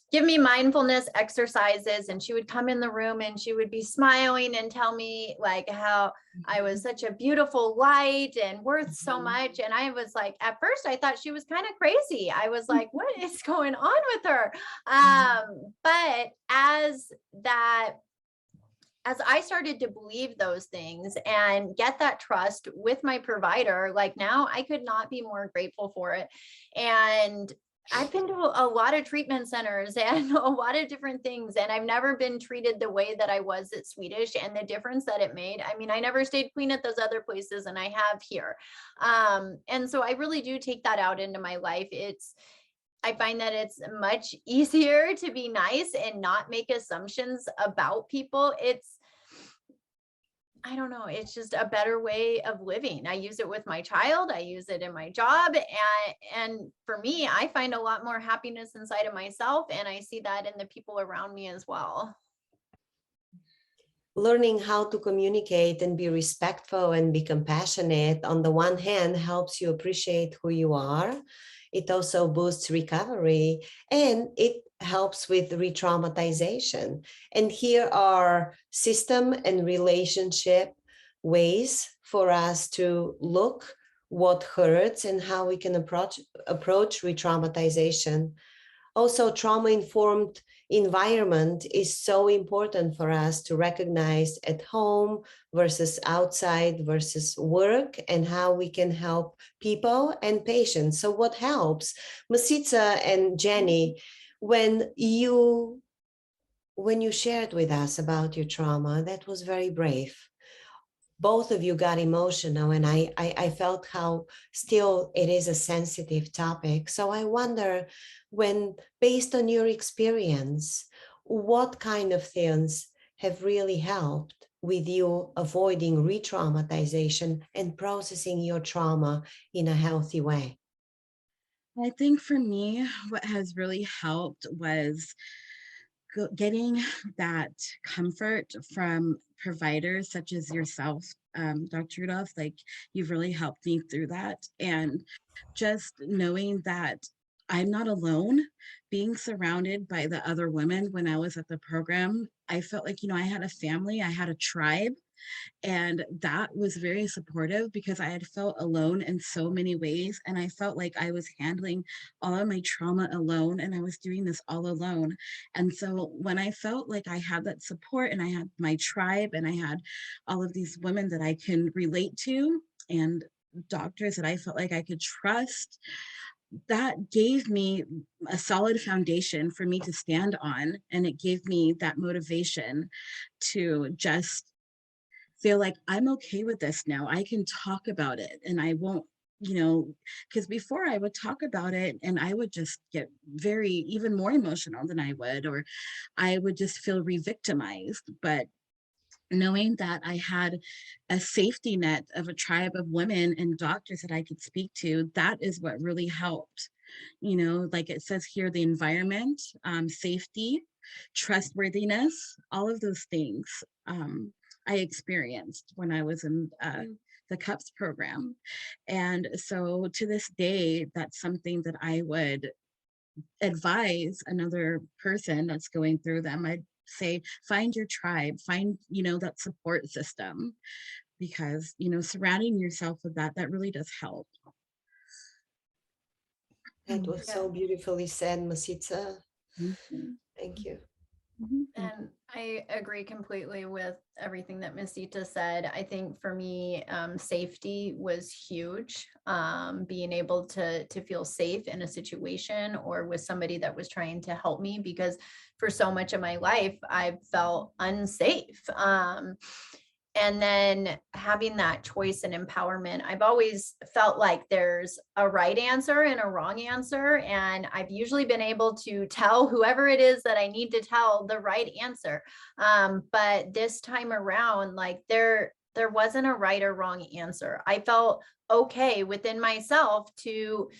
give me mindfulness exercises, and she would come in the room and she would be smiling and tell me like how I was such a beautiful light and worth so much. And I was like, at first I thought she was kind of crazy. I was like, what is going on with her? But as I started to believe those things and get that trust with my provider, like now I could not be more grateful for it. And I've been to a lot of treatment centers and a lot of different things, and I've never been treated the way that I was at Swedish, and the difference that it made. I mean, I never stayed clean at those other places, and I have here. And so I really do take that out into my life. I find that it's much easier to be nice and not make assumptions about people. I don't know, it's just a better way of living. I use it with my child, I use it in my job, and for me, I find a lot more happiness inside of myself, and I see that in the people around me as well. Learning how to communicate and be respectful and be compassionate, on the one hand, helps you appreciate who you are. It also boosts recovery, and it helps with re-traumatization. And here are system and relationship ways for us to look what hurts and how we can approach re-traumatization. Also, trauma-informed environment is so important for us to recognize at home versus outside versus work, and how we can help people and patients. So what helps? Masica and Jenny, when you shared with us about your trauma, that was very brave. Both of you got emotional, and I felt how still it is a sensitive topic. So I wonder, when, based on your experience, what kind of things have really helped with you avoiding re-traumatization and processing your trauma in a healthy way? I think for me, what has really helped was getting that comfort from providers such as yourself, Dr. Rudolph. Like, you've really helped me through that. And just knowing that I'm not alone, being surrounded by the other women when I was at the program, I felt like, I had a family, I had a tribe. And that was very supportive, because I had felt alone in so many ways. And I felt like I was handling all of my trauma alone, and I was doing this all alone. And so when I felt like I had that support, and I had my tribe, and I had all of these women that I can relate to, and doctors that I felt like I could trust, that gave me a solid foundation for me to stand on. And it gave me that motivation to just feel like I'm okay with this now. I can talk about it, and I won't, because before I would talk about it and I would just get even more emotional than I would, or I would just feel re-victimized. But knowing that I had a safety net of a tribe of women and doctors that I could speak to, that is what really helped. Like it says here, the environment, safety, trustworthiness, all of those things I experienced when I was in the CUPS program. And so to this day, that's something that I would advise another person that's going through them. say, find your tribe, find, that support system, because, surrounding yourself with that really does help. That was Yeah. so beautifully said, Masitza. Mhm. Thank you. Mhm. And I agree completely with everything that Masita said. I think for me, safety was huge. Being able to feel safe in a situation or with somebody that was trying to help me, because for so much of my life, I felt unsafe. And then having that choice and empowerment, I've always felt like there's a right answer and a wrong answer. And I've usually been able to tell whoever it is that I need to tell the right answer. But this time around, like there wasn't a right or wrong answer. I felt okay within myself to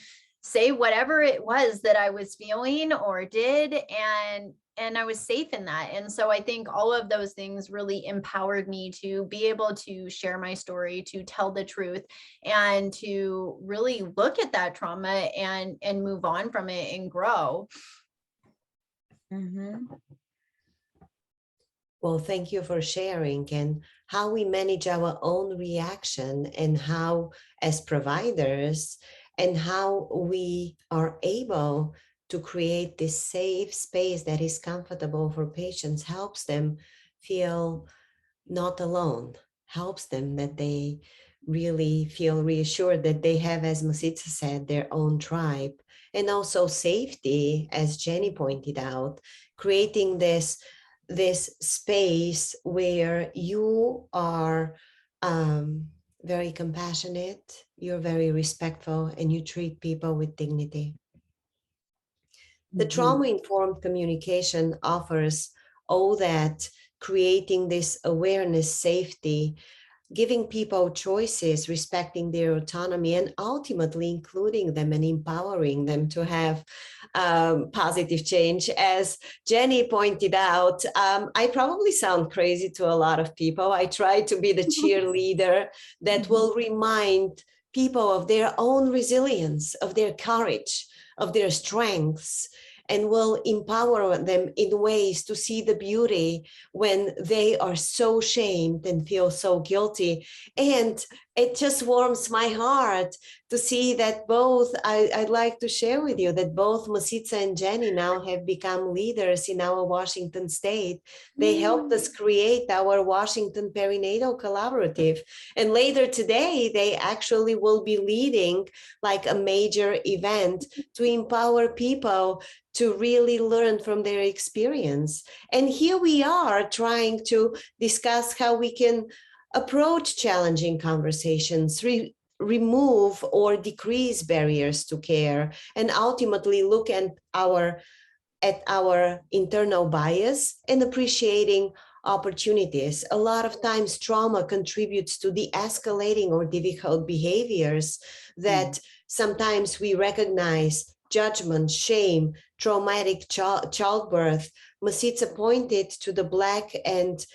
say whatever it was that I was feeling or did, and I was safe in that. And so I think all of those things really empowered me to be able to share my story, to tell the truth, and to really look at that trauma and move on from it and grow. Mhm. Well, thank you for sharing and how we manage our own reaction and how as providers and how we are able to create this safe space that is comfortable for patients helps them feel not alone, helps them that they really feel reassured that they have, as Masitza said, their own tribe. And also safety, as Jenny pointed out, creating this space where you are very compassionate, you're very respectful, and you treat people with dignity. The Mhm. trauma-informed communication offers all that, creating this awareness, safety, giving people choices, respecting their autonomy, and ultimately including them and empowering them to have positive change. As Jenny pointed out, I probably sound crazy to a lot of people. I try to be the cheerleader that will remind people of their own resilience, of their courage, of their strengths, and will empower them in ways to see the beauty when they are so shamed and feel so guilty. And it just warms my heart to see that both, I'd like to share with you that both Masitza and Jenny now have become leaders in our Washington state. They helped us create our Washington Perinatal Collaborative. And later today, they actually will be leading like a major event to empower people to really learn from their experience. And here we are trying to discuss how we can approach challenging conversations, remove or decrease barriers to care, and ultimately look at our internal bias and appreciating opportunities. A lot of times trauma contributes to the escalating or difficult behaviors that sometimes we recognize: judgment, shame, traumatic childbirth. Masitza pointed to the Black and,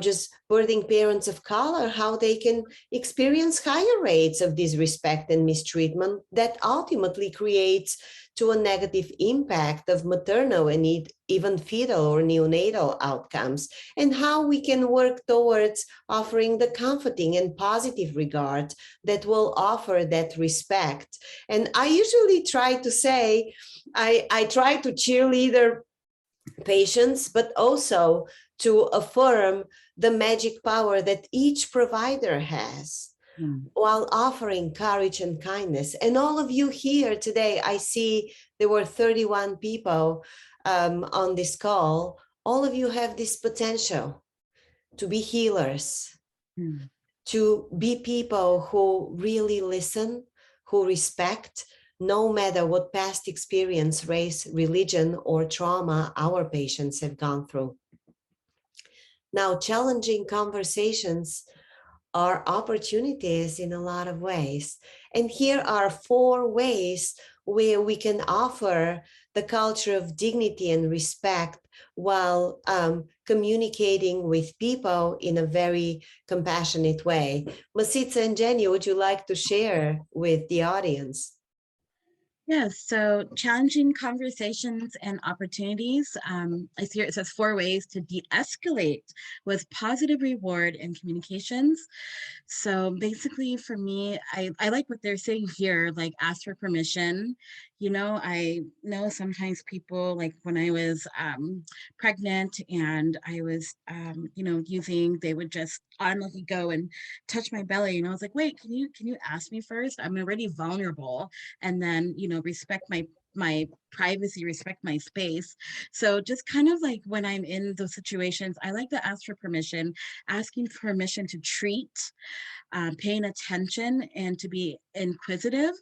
just birthing parents of color, how they can experience higher rates of disrespect and mistreatment that ultimately creates to a negative impact of maternal and even fetal or neonatal outcomes, and how we can work towards offering the comforting and positive regard that will offer that respect. And I usually try to say, I try to cheerleader patients, but also to affirm the magic power that each provider has, while offering courage and kindness. And all of you here today, I see there were 31 people on this call. All of you have this potential to be healers, to be people who really listen, who respect, no matter what past experience, race, religion, or trauma our patients have gone through. Now, challenging conversations are opportunities in a lot of ways. And here are 4 ways where we can offer the culture of dignity and respect while communicating with people in a very compassionate way. Masitza and Jenny, would you like to share with the audience? Yes, so challenging conversations and opportunities. I see here it says 4 ways to de-escalate with positive reward and communications. So basically for me, I like what they're saying here, like ask for permission. I know sometimes people, like when I was pregnant and I was, they would just automatically go and touch my belly. And I was like, wait, can you ask me first? I'm already vulnerable. And then, respect my privacy, respect my space. So just kind of like when I'm in those situations, I like to ask for permission, asking permission to treat, paying attention, and to be inquisitive.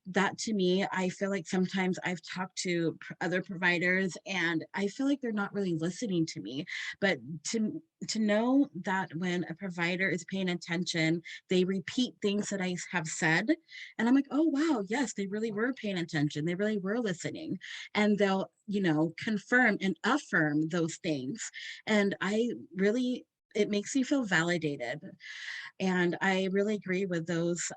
That to me, I feel like sometimes I've talked to other providers and I feel like they're not really listening to me. But to know that when a provider is paying attention, they repeat things that I have said. And I'm like, oh, wow, yes, they really were paying attention. They really were listening. And they'll, confirm and affirm those things. And it makes me feel validated. And I really agree with those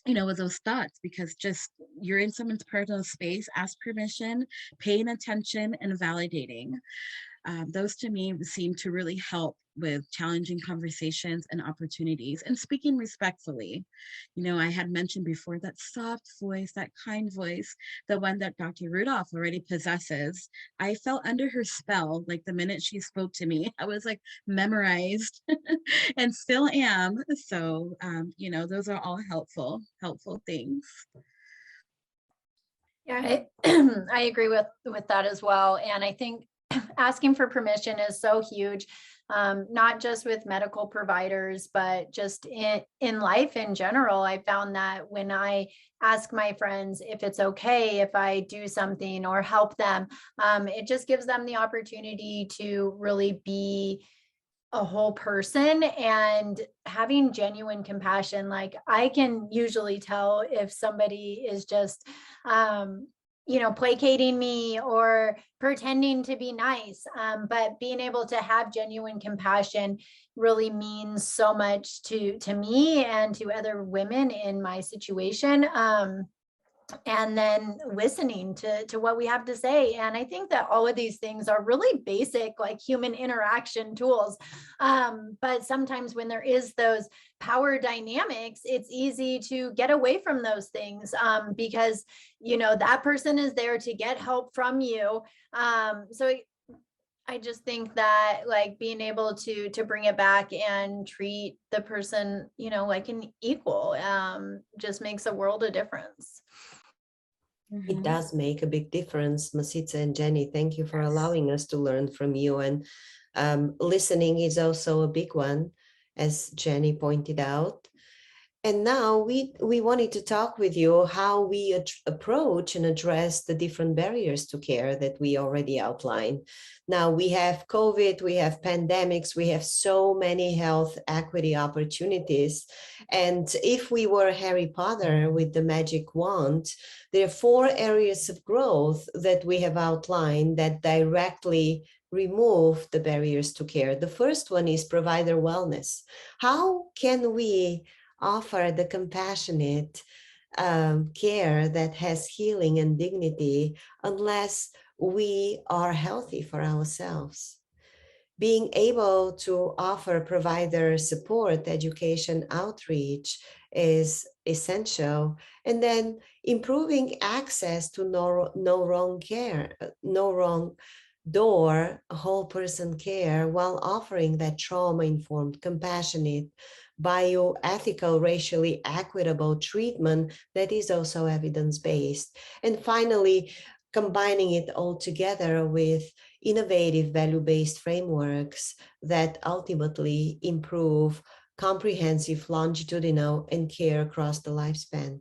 with those thoughts, because just you're in someone's personal space, ask permission, paying attention, and validating. Those to me seem to really help with challenging conversations and opportunities and speaking respectfully. I had mentioned before that soft voice, that kind voice, the one that Dr. Rudolph already possesses. I fell under her spell like the minute she spoke to me. I was like memorized and still am. So, those are all helpful things. Yeah, I agree with that as well. And I think asking for permission is so huge, not just with medical providers, but just in life in general. I found that when I ask my friends if it's okay if I do something or help them, it just gives them the opportunity to really be a whole person and having genuine compassion. Like I can usually tell if somebody is just placating me or pretending to be nice, but being able to have genuine compassion really means so much to me and to other women in my situation. And then listening to what we have to say. And I think that all of these things are really basic, like human interaction tools. But sometimes when there is those power dynamics, it's easy to get away from those things, because, that person is there to get help from you. So I just think that like being able to bring it back and treat the person, like an equal, just makes a world of difference. It does make a big difference, Masitza and Jenny. Thank you for allowing us to learn from you. And listening is also a big one, as Jenny pointed out. And now we wanted to talk with you how we approach and address the different barriers to care that we already outlined. Now we have COVID, we have pandemics, we have so many health equity opportunities. And if we were Harry Potter with the magic wand, there are 4 areas of growth that we have outlined that directly remove the barriers to care. The first one is provider wellness. How can we offer the compassionate care that has healing and dignity unless we are healthy for ourselves? Being able to offer provider support, education, outreach is essential. And then improving access to no wrong care, no wrong door, whole person care, while offering that trauma-informed, compassionate, bioethical, racially equitable treatment that is also evidence-based. And finally, combining it all together with innovative value-based frameworks that ultimately improve comprehensive, longitudinal, and care across the lifespan.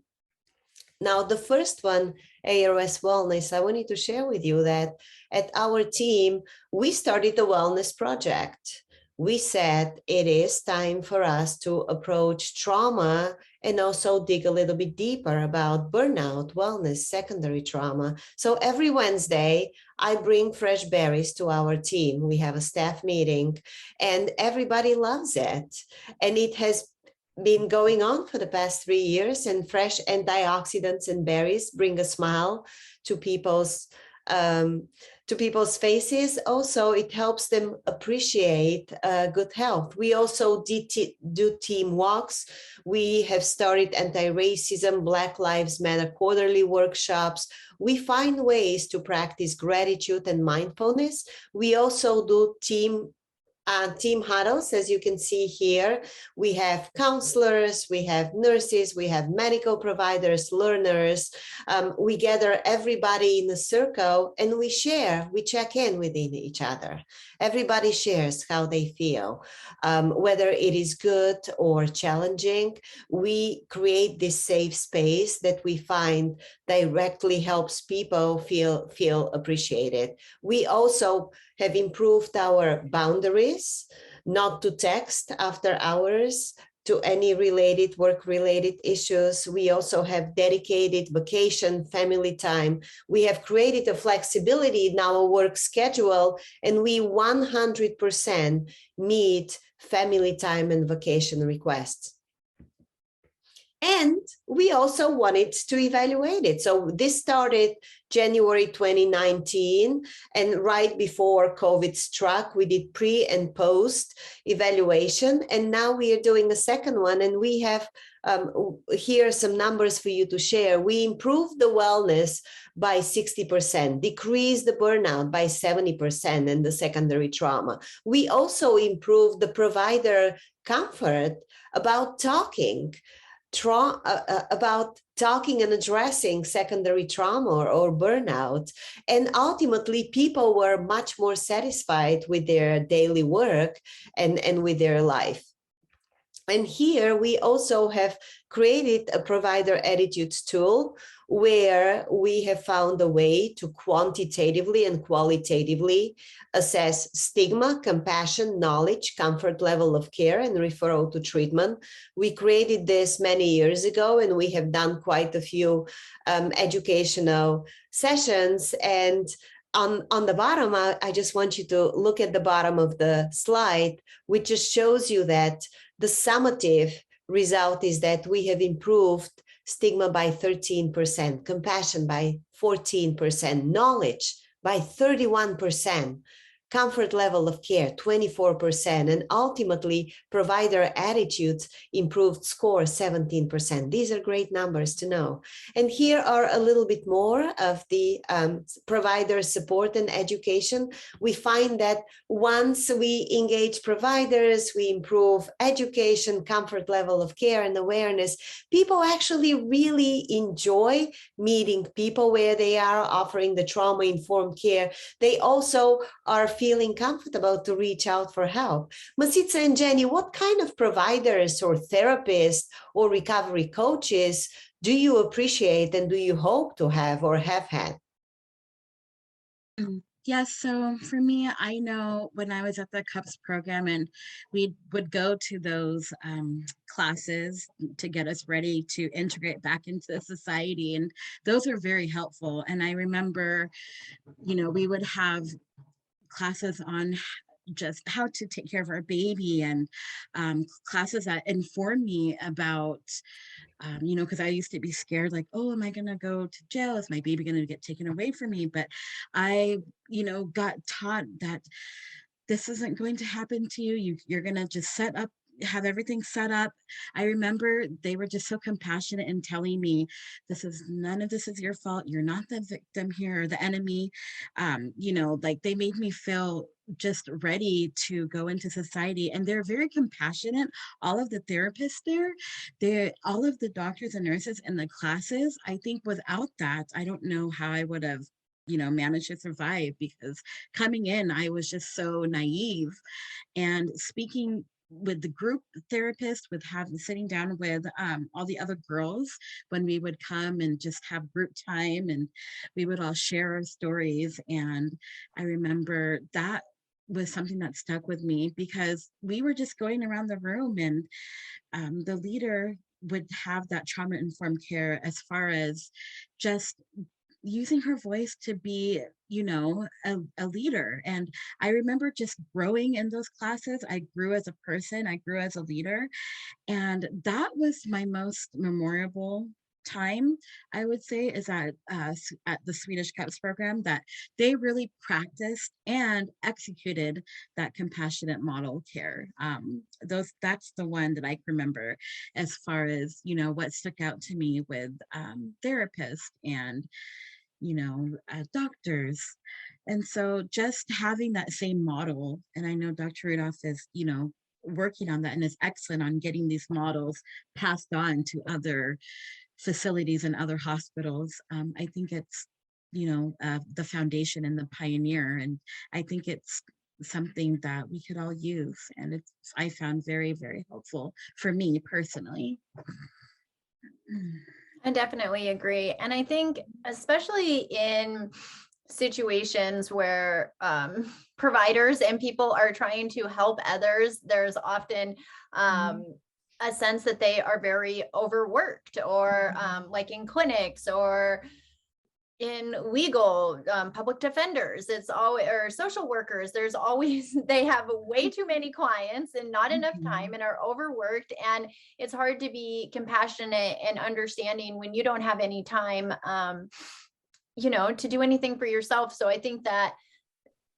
Now, the first one, ARS Wellness, I wanted to share with you that at our team, we started a wellness project. We said it is time for us to approach trauma and also dig a little bit deeper about burnout, wellness, secondary trauma. So every Wednesday, I bring fresh berries to our team. We have a staff meeting and everybody loves it. And it has been going on for the past 3 years, and fresh antioxidants and berries bring a smile to people's faces. Also, it helps them appreciate good health. We also do team walks. We have started anti-racism, Black Lives Matter quarterly workshops. We find ways to practice gratitude and mindfulness. We also do team huddles, as you can see here. We have counselors, we have nurses, we have medical providers, learners. We gather everybody in a circle and we share, we check in within each other. Everybody shares how they feel, whether it is good or challenging. We create this safe space that we find directly helps people feel appreciated. We also have improved our boundaries, not to text after hours, to any work-related issues. We also have dedicated vacation, family time. We have created a flexibility in our work schedule, and we 100% meet family time and vacation requests. And we also wanted to evaluate it. So this started January 2019, and right before COVID struck, we did pre and post evaluation. And now we are doing a second one, and we have here are some numbers for you to share. We improved the wellness by 60%, decreased the burnout by 70% and the secondary trauma. We also improved the provider comfort about talking and addressing secondary trauma or burnout. And ultimately, people were much more satisfied with their daily work and with their life. And here we also have created a provider attitudes tool where we have found a way to quantitatively and qualitatively assess stigma, compassion, knowledge, comfort level of care, and referral to treatment. We created this many years ago, and we have done quite a few educational sessions. And on the bottom, I just want you to look at the bottom of the slide, which just shows you that the summative result is that we have improved stigma by 13%, compassion by 14%, knowledge by 31%, comfort level of care 24%, and ultimately provider attitudes improved score 17%. These are great numbers to know. And here are a little bit more of the provider support and education. We find that once we engage providers, we improve education, comfort level of care, and awareness. People actually really enjoy meeting people where they are, offering the trauma-informed care. They also are feeling comfortable to reach out for help. Masitsa and Jenny, what kind of providers or therapists or recovery coaches do you appreciate and do you hope to have or have had? Yes, so for me, I know when I was at the CUPS program and we would go to those classes to get us ready to integrate back into society, and those are very helpful. And I remember, we would have classes on just how to take care of our baby, and classes that inform me about because I used to be scared, like, oh, am I gonna go to jail? Is my baby gonna get taken away from me? But I got taught that this isn't going to happen to you. You're gonna just have everything set up. I remember they were just so compassionate in telling me, none of this is your fault. You're not the victim here or the enemy. Like they made me feel just ready to go into society. And they're very compassionate. All of the therapists all of the doctors and nurses in the classes, I think without that, I don't know how I would have managed to survive, because coming in, I was just so naive. And speaking with the group therapist, sitting down with all the other girls when we would come and just have group time, and we would all share our stories. And I remember that was something that stuck with me, because we were just going around the room, and the leader would have that trauma-informed care as far as just using her voice to be, you know, a leader. And I remember just growing in those classes. I grew as a person, I grew as a leader. And that was my most memorable time, I would say, is at the Swedish Cups program, that they really practiced and executed that compassionate model care. That's the one that I can remember as far as, you know, what stuck out to me with therapists and, you know, doctors. And so just having that same model, and I know Dr. Rudolph is, you know, working on that and is excellent on getting these models passed on to other facilities and other hospitals. I think it's, you know, the foundation and the pioneer. And I think it's something that we could all use. And it's, I found very, very helpful for me personally. I definitely agree. And I think especially in situations where providers and people are trying to help others, there's often a sense that they are very overworked, or like in clinics or in legal, public defenders, it's always, or social workers, there's always, they have way too many clients and not enough time and are overworked. And it's hard to be compassionate and understanding when you don't have any time, you know, to do anything for yourself. So I think that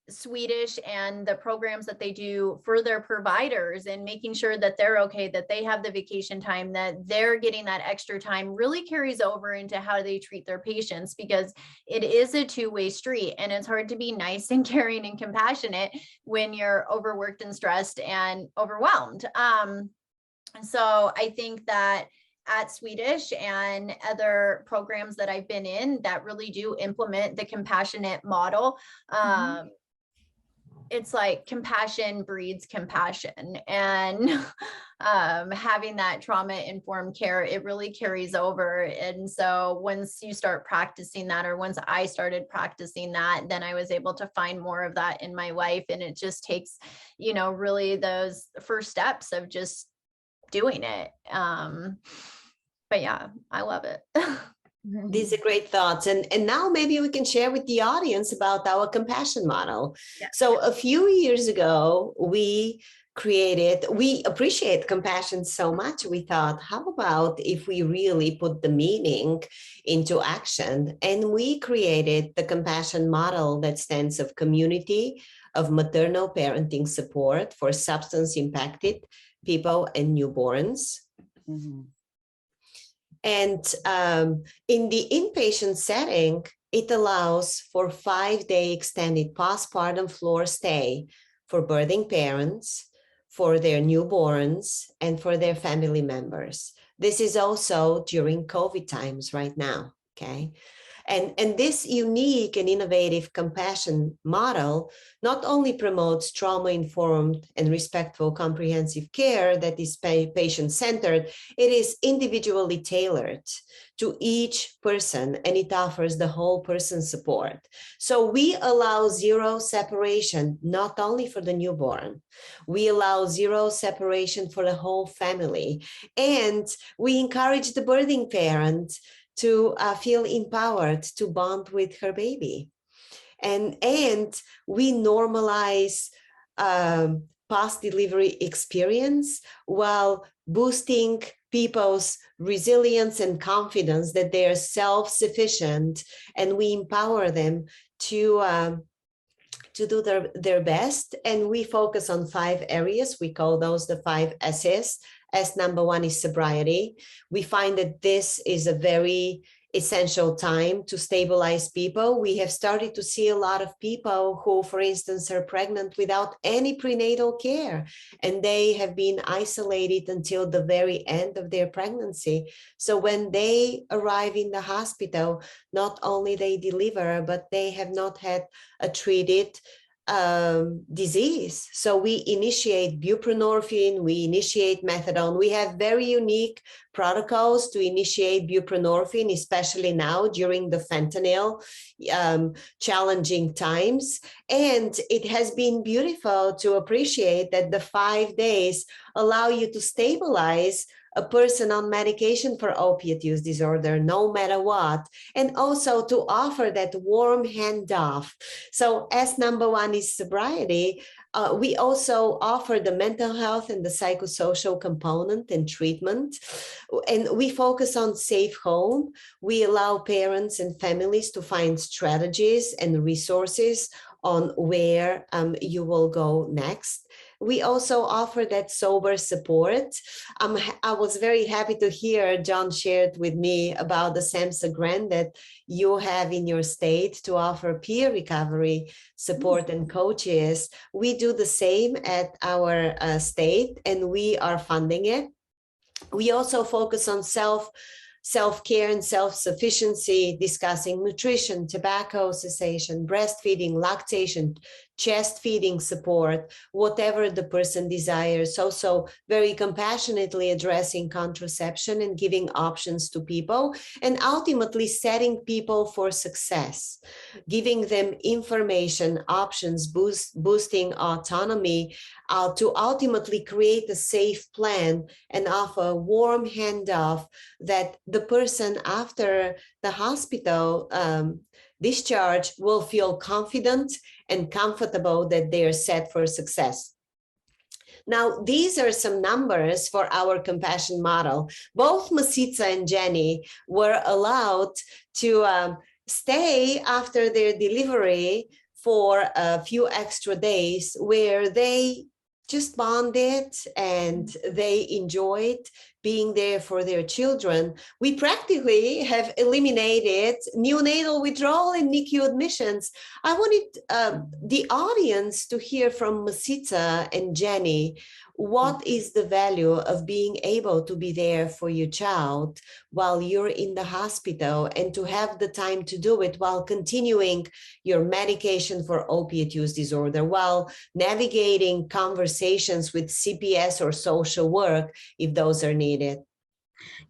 Swedish and the programs that they do for their providers and making sure that they're okay, that they have the vacation time, that they're getting that extra time, really carries over into how they treat their patients, because it is a two-way street, and it's hard to be nice and caring and compassionate when you're overworked and stressed and overwhelmed. So I think that at Swedish and other programs that I've been in that really do implement the compassionate model, it's like compassion breeds compassion, and having that trauma-informed care, it really carries over. And so once you start practicing that, or once I started practicing that, then I was able to find more of that in my life. And it just takes, you know, really those first steps of just doing it. But yeah, I love it. These are great thoughts. And now maybe we can share with the audience about our compassion model. Yeah. So a few years ago, we appreciate compassion so much. We thought, how about if we really put the meaning into action? And we created the compassion model that stands of community of maternal parenting support for substance impacted people and newborns. And in the inpatient setting, it allows for 5-day extended postpartum floor stay for birthing parents, for their newborns, and for their family members. This is also during COVID times right now, okay? And this unique and innovative compassion model not only promotes trauma-informed and respectful comprehensive care that is patient-centered, it is individually tailored to each person, and it offers the whole person support. So we allow zero separation, not only for the newborn, we allow zero separation for the whole family, and we encourage the birthing parent to feel empowered to bond with her baby. And we normalize post-delivery experience while boosting people's resilience and confidence that they are self-sufficient, and we empower them to do their best. And we focus on 5 areas. We call those the 5 S's. S number 1 is sobriety. We find that this is a very essential time to stabilize people. We have started to see a lot of people who, for instance, are pregnant without any prenatal care, and they have been isolated until the very end of their pregnancy. So when they arrive in the hospital, not only they deliver, but they have not had a treated disease. So we initiate buprenorphine, we initiate methadone. We have very unique protocols to initiate buprenorphine, especially now during the fentanyl challenging times. And it has been beautiful to appreciate that the 5 days allow you to stabilize a person on medication for opiate use disorder, no matter what, and also to offer that warm handoff. So as number one is sobriety, we also offer the mental health and the psychosocial component and treatment. And we focus on safe home. We allow parents and families to find strategies and resources on where you will go next. We also offer that sober support. I was very happy to hear John shared with me about the SAMHSA grant that you have in your state to offer peer recovery support and coaches. We do the same at our state, and we are funding it. We also focus on self-care and self-sufficiency, discussing nutrition, tobacco cessation, breastfeeding, lactation, chest feeding support, whatever the person desires. Also very compassionately addressing contraception and giving options to people, and ultimately setting people for success, giving them information, options, boosting autonomy, to ultimately create a safe plan and offer a warm handoff that the person after the hospital discharge will feel confident and comfortable that they are set for success. Now, these are some numbers for our compassion model. Both Masitza and Jenny were allowed to stay after their delivery for a few extra days, where they just bonded and they enjoyed being there for their children. We practically have eliminated neonatal withdrawal and NICU admissions. I wanted the audience to hear from Masitza and Jenny. What is the value of being able to be there for your child while you're in the hospital, and to have the time to do it while continuing your medication for opiate use disorder, while navigating conversations with CPS or social work if those are needed?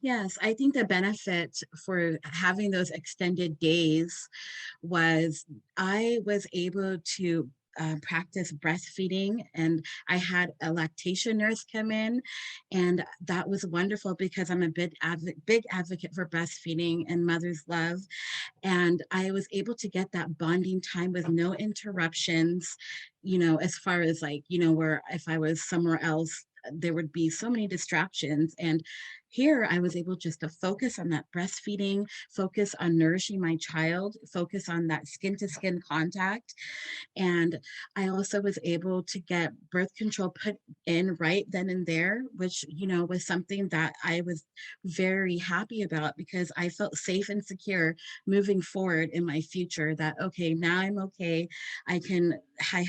Yes, I think the benefit for having those extended days was I was able to practice breastfeeding, and I had a lactation nurse come in, and that was wonderful because I'm a big advocate for breastfeeding and mother's love. And I was able to get that bonding time with no interruptions, as far as where if I was somewhere else, there would be so many distractions. And here I was able just to focus on that breastfeeding, focus on nourishing my child, focus on that skin to skin contact. And I also was able to get birth control put in right then and there, which, was something that I was very happy about, because I felt safe and secure moving forward in my future that, okay, now I'm okay. I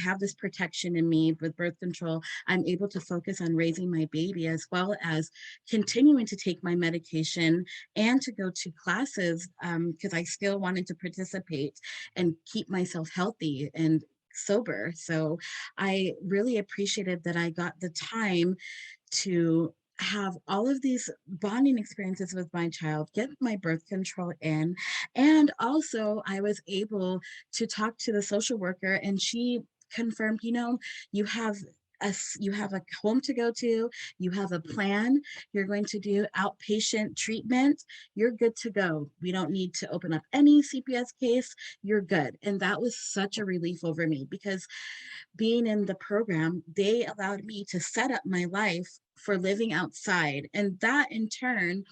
have this protection in me with birth control. I'm able to focus on raising my baby, as well as continuing to take my medication and to go to classes, because I still wanted to participate and keep myself healthy and sober. So I really appreciated that I got the time to have all of these bonding experiences with my child, get my birth control in, and also I was able to talk to the social worker, and she confirmed, you have you have a home to go to, you have a plan, you're going to do outpatient treatment, you're good to go. We don't need to open up any CPS case, you're good. And that was such a relief over me, because being in the program, they allowed me to set up my life for living outside. And that in turn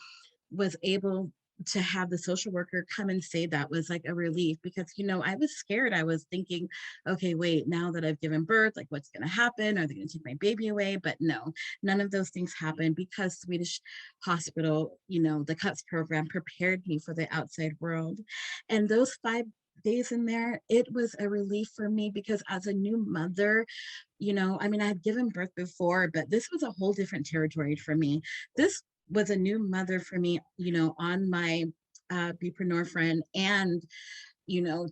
was able to have the social worker come and say that was like a relief, because, I was scared. I was thinking, okay, wait, now that I've given birth, like what's going to happen? Are they going to take my baby away? But no, none of those things happened, because Swedish Hospital, the CUTS program prepared me for the outside world. And those 5 days in there, it was a relief for me, because as a new mother, I had given birth before, but this was a whole different territory for me. This was a new mother for me, on my buprenorphine, and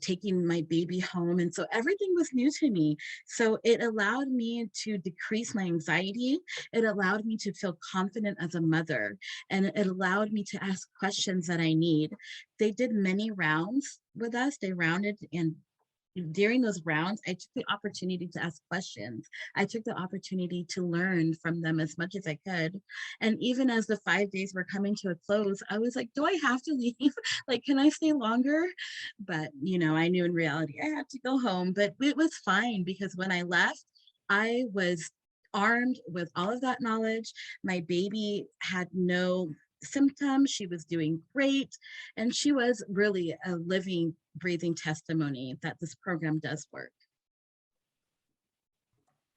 taking my baby home. And so everything was new to me. So it allowed me to decrease my anxiety. It allowed me to feel confident as a mother, and it allowed me to ask questions that I need. They did many rounds with us. They rounded and during those rounds, I took the opportunity to ask questions. I took the opportunity to learn from them as much as I could. And even as the 5 days were coming to a close, I was like, do I have to leave? Like, can I stay longer? But, I knew in reality I had to go home, but it was fine because when I left, I was armed with all of that knowledge. My baby had no symptoms. She was doing great. And she was really a living, breathing testimony that this program does work.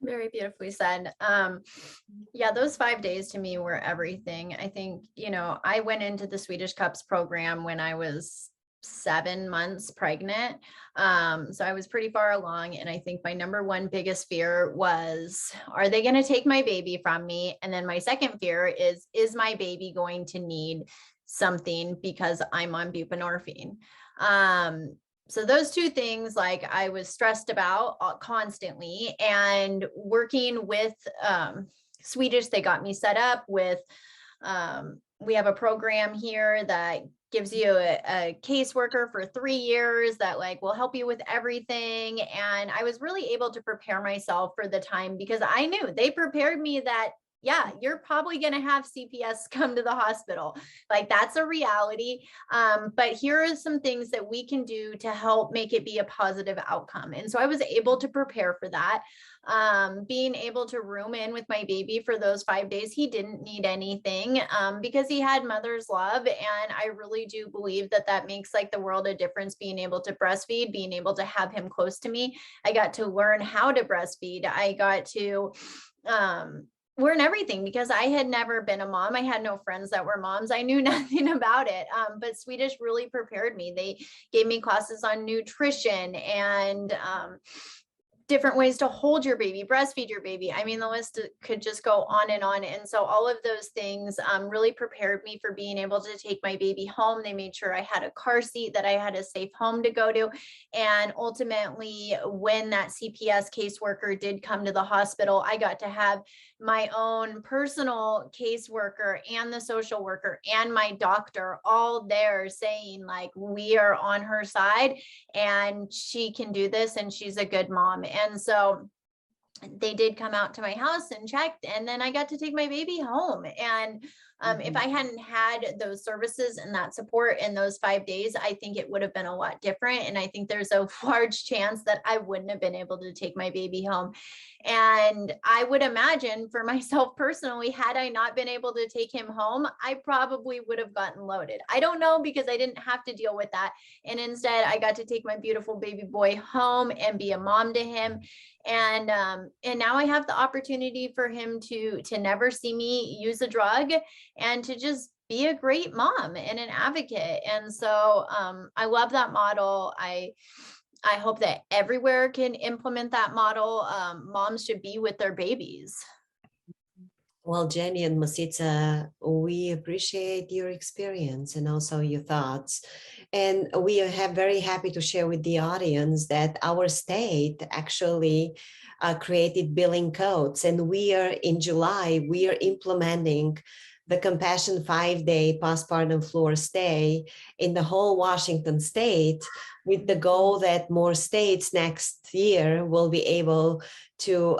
Very beautifully said. Yeah, those 5 days to me were everything. I think, I went into the Swedish Cups program when I was 7 months pregnant. So I was pretty far along. And I think my number one biggest fear was, are they going to take my baby from me? And then my second fear is my baby going to need something because I'm on buprenorphine? So those two things, like, I was stressed about constantly, and working with Swedish, they got me set up with, we have a program here that gives you a caseworker for 3 years that will help you with everything. And I was really able to prepare myself for the time, because I knew they prepared me that, yeah, you're probably going to have CPS come to the hospital. That's a reality. But here are some things that we can do to help make it be a positive outcome. And so I was able to prepare for that. Being able to room in with my baby for those 5 days, he didn't need anything because he had mother's love. And I really do believe that makes the world a difference, being able to breastfeed, being able to have him close to me. I got to learn how to breastfeed. I got to, learn everything because I had never been a mom. I had no friends that were moms. I knew nothing about it. But Swedish really prepared me. They gave me classes on nutrition and different ways to hold your baby, breastfeed your baby. I mean, the list could just go on and on. And so all of those things really prepared me for being able to take my baby home. They made sure I had a car seat, that I had a safe home to go to. And ultimately, when that CPS caseworker did come to the hospital, I got to have my own personal caseworker and the social worker and my doctor all there saying, we are on her side and she can do this and she's a good mom. And so they did come out to my house and checked, and then I got to take my baby home. And if I hadn't had those services and that support in those 5 days, I think it would have been a lot different. And I think there's a large chance that I wouldn't have been able to take my baby home. And I would imagine for myself personally, had I not been able to take him home, I probably would have gotten loaded. I don't know, because I didn't have to deal with that. And instead, I got to take my beautiful baby boy home and be a mom to him. And now I have the opportunity for him to never see me use a drug and to just be a great mom and an advocate. And so I love that model. I hope that everywhere can implement that model. Moms should be with their babies. Well, Jenny and Masica, we appreciate your experience and also your thoughts. And we are very happy to share with the audience that our state actually created billing codes. And in July, we are implementing the compassion 5-day postpartum floor stay in the whole Washington state, with the goal that more states next year will be able to,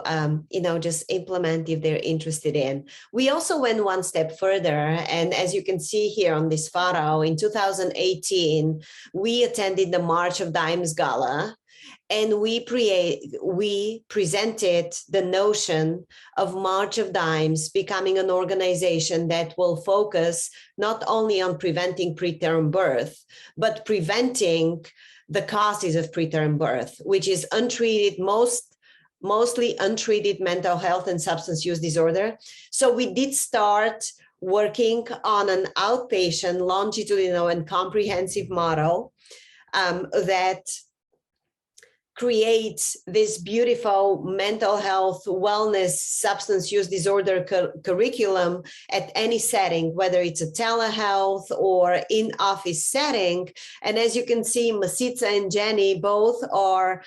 just implement if they're interested in. We also went one step further. And as you can see here on this photo, in 2018, we attended the March of Dimes Gala. And we presented the notion of March of Dimes becoming an organization that will focus not only on preventing preterm birth, but preventing the causes of preterm birth, which is untreated, mostly untreated mental health and substance use disorder. So we did start working on an outpatient, longitudinal, and comprehensive model that creates this beautiful mental health, wellness, substance use disorder curriculum at any setting, whether it's a telehealth or in-office setting. And as you can see, Masica and Jenny both are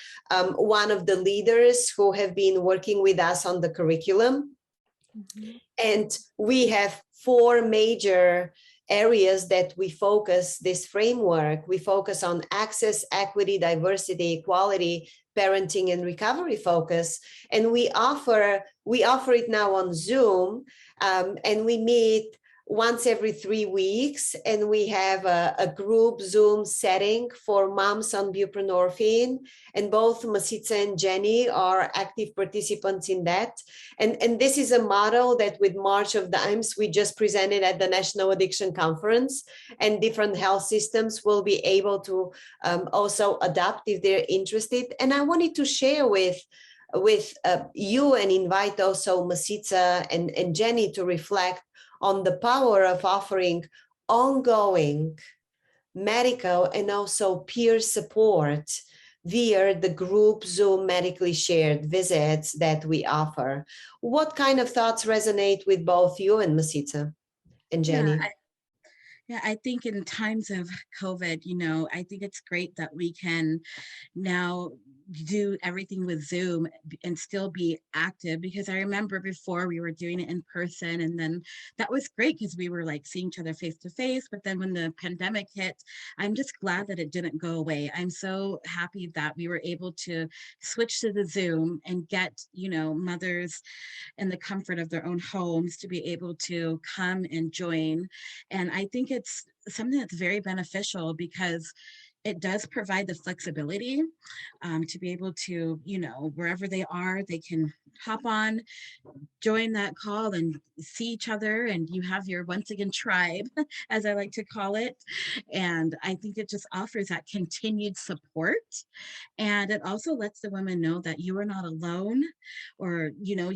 one of the leaders who have been working with us on the curriculum. And we have 4 major areas that we focus this framework. We focus on access, equity, diversity, equality, parenting, and recovery focus. And we offer it now on Zoom, and we meet once every 3 weeks, and we have a group Zoom setting for moms on buprenorphine, and both Masitza and Jenny are active participants in that. And this is a model that with March of Dimes, we just presented at the National Addiction Conference, and different health systems will be able to also adapt if they're interested. And I wanted to share with you and invite also Masitza and Jenny to reflect on the power of offering ongoing medical and also peer support via the group Zoom medically shared visits that we offer. What kind of thoughts resonate with both you and Masitza and Jenny? Yeah, I think in times of COVID, you know, I think it's great that we can now do everything with Zoom and still be active, because I remember before we were doing it in person, and then that was great because we were like seeing each other face to face. But then when the pandemic hit, I'm just glad that it didn't go away. I'm so happy that we were able to switch to the Zoom and get, you know, mothers in the comfort of their own homes to be able to come and join. And I think it's something that's very beneficial because it does provide the flexibility to be able to, you know, wherever they are, they can hop on, join that call and see each other, and you have your once again tribe, as I like to call it. And I think it just offers that continued support, and it also lets the women know that you are not alone, or, you know,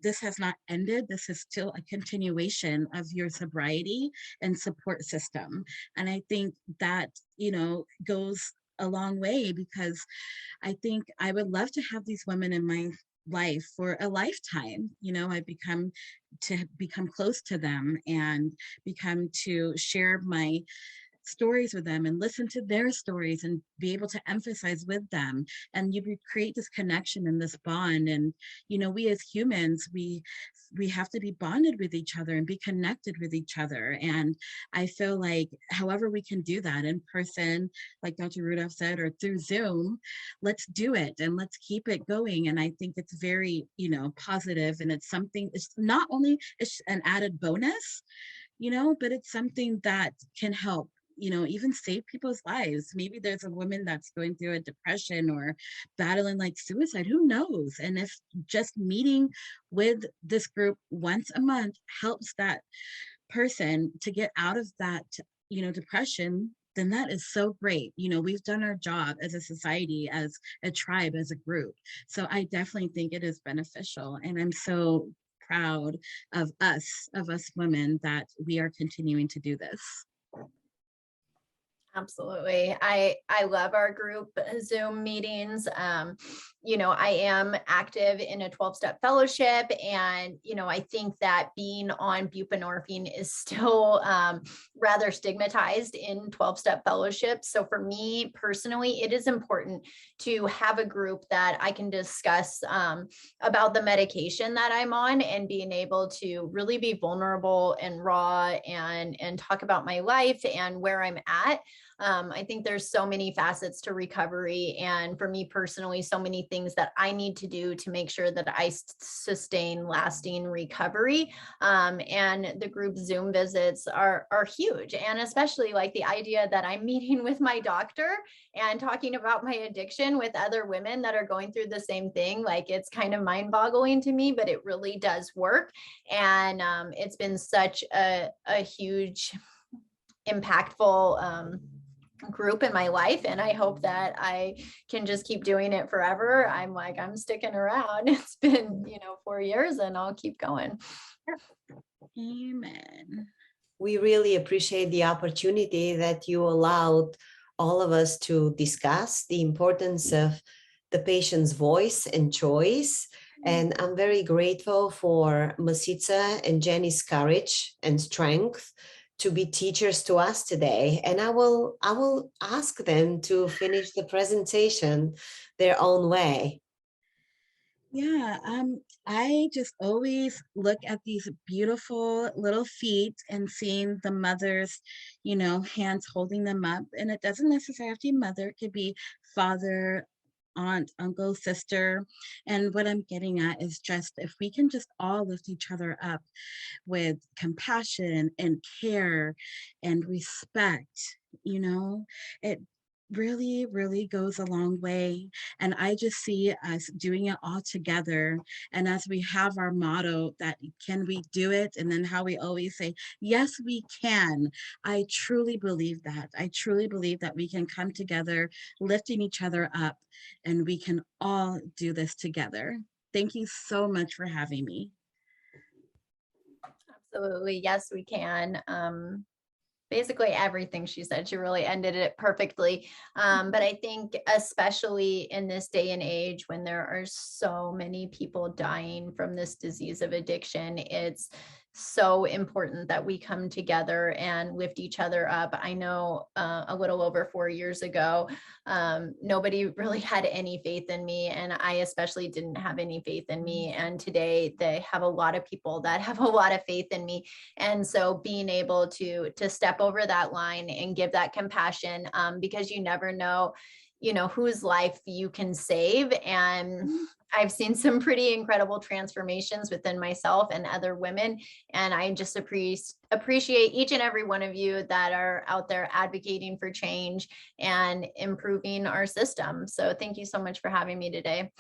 this has not ended. This is still a continuation of your sobriety and support system. And I think that, you know, goes a long way, because I think I would love to have these women in my life for a lifetime. You know, I've become close to them and become to share my stories with them and listen to their stories and be able to emphasize with them, and you create this connection and this bond. And you know, we as humans, we have to be bonded with each other and be connected with each other. And I feel like however we can do that in person, like Dr. Rudolf said, or through Zoom, let's do it and let's keep it going. And I think it's very, you know, positive, and it's something, it's not only it's an added bonus, you know, but it's something that can help, you know, even save people's lives. Maybe there's a woman that's going through a depression or battling like suicide, who knows? And if just meeting with this group once a month helps that person to get out of that, you know, depression, then that is so great. You know, we've done our job as a society, as a tribe, as a group. So I definitely think it is beneficial. And I'm so proud of us women that we are continuing to do this. Absolutely. I love our group Zoom meetings. You know, I am active in a 12-step fellowship, and, you know, I think that being on buprenorphine is still rather stigmatized in 12-step fellowships. So for me personally, it is important to have a group that I can discuss about the medication that I'm on, and being able to really be vulnerable and raw and talk about my life and where I'm at. I think there's so many facets to recovery, and for me personally, so many things that I need to do to make sure that I sustain lasting recovery. And the group Zoom visits are huge, and especially like the idea that I'm meeting with my doctor and talking about my addiction with other women that are going through the same thing. Like, it's kind of mind-boggling to me, but it really does work. And it's been such a huge, impactful group in my life, and I hope that I can just keep doing it forever. I'm sticking around. It's been, 4 years, and I'll keep going. Amen. We really appreciate the opportunity that you allowed all of us to discuss the importance of the patient's voice and choice. And I'm very grateful for Masitza and Jenny's courage and strength to be teachers to us today. And I will ask them to finish the presentation their own way. Yeah, I just always look at these beautiful little feet and seeing the mother's, hands holding them up. And it doesn't necessarily have to be mother, it could be father, aunt, uncle, sister. And what I'm getting at is just if we can just all lift each other up with compassion and care and respect, it really, really goes a long way. And I just see us doing it all together. And as we have our motto that can we do it? And then how we always say, yes, we can. I truly believe that. I truly believe that we can come together, lifting each other up, and we can all do this together. Thank you so much for having me. Absolutely. Yes, we can. Basically everything she said, she really ended it perfectly. But I think especially in this day and age when there are so many people dying from this disease of addiction, it's so important that we come together and lift each other up. I know a little over 4 years ago, nobody really had any faith in me, and I especially didn't have any faith in me. And today they have a lot of people that have a lot of faith in me. And so being able to step over that line and give that compassion, because you never know, whose life you can save. And I've seen some pretty incredible transformations within myself and other women. And I just appreciate each and every one of you that are out there advocating for change and improving our system. So thank you so much for having me today.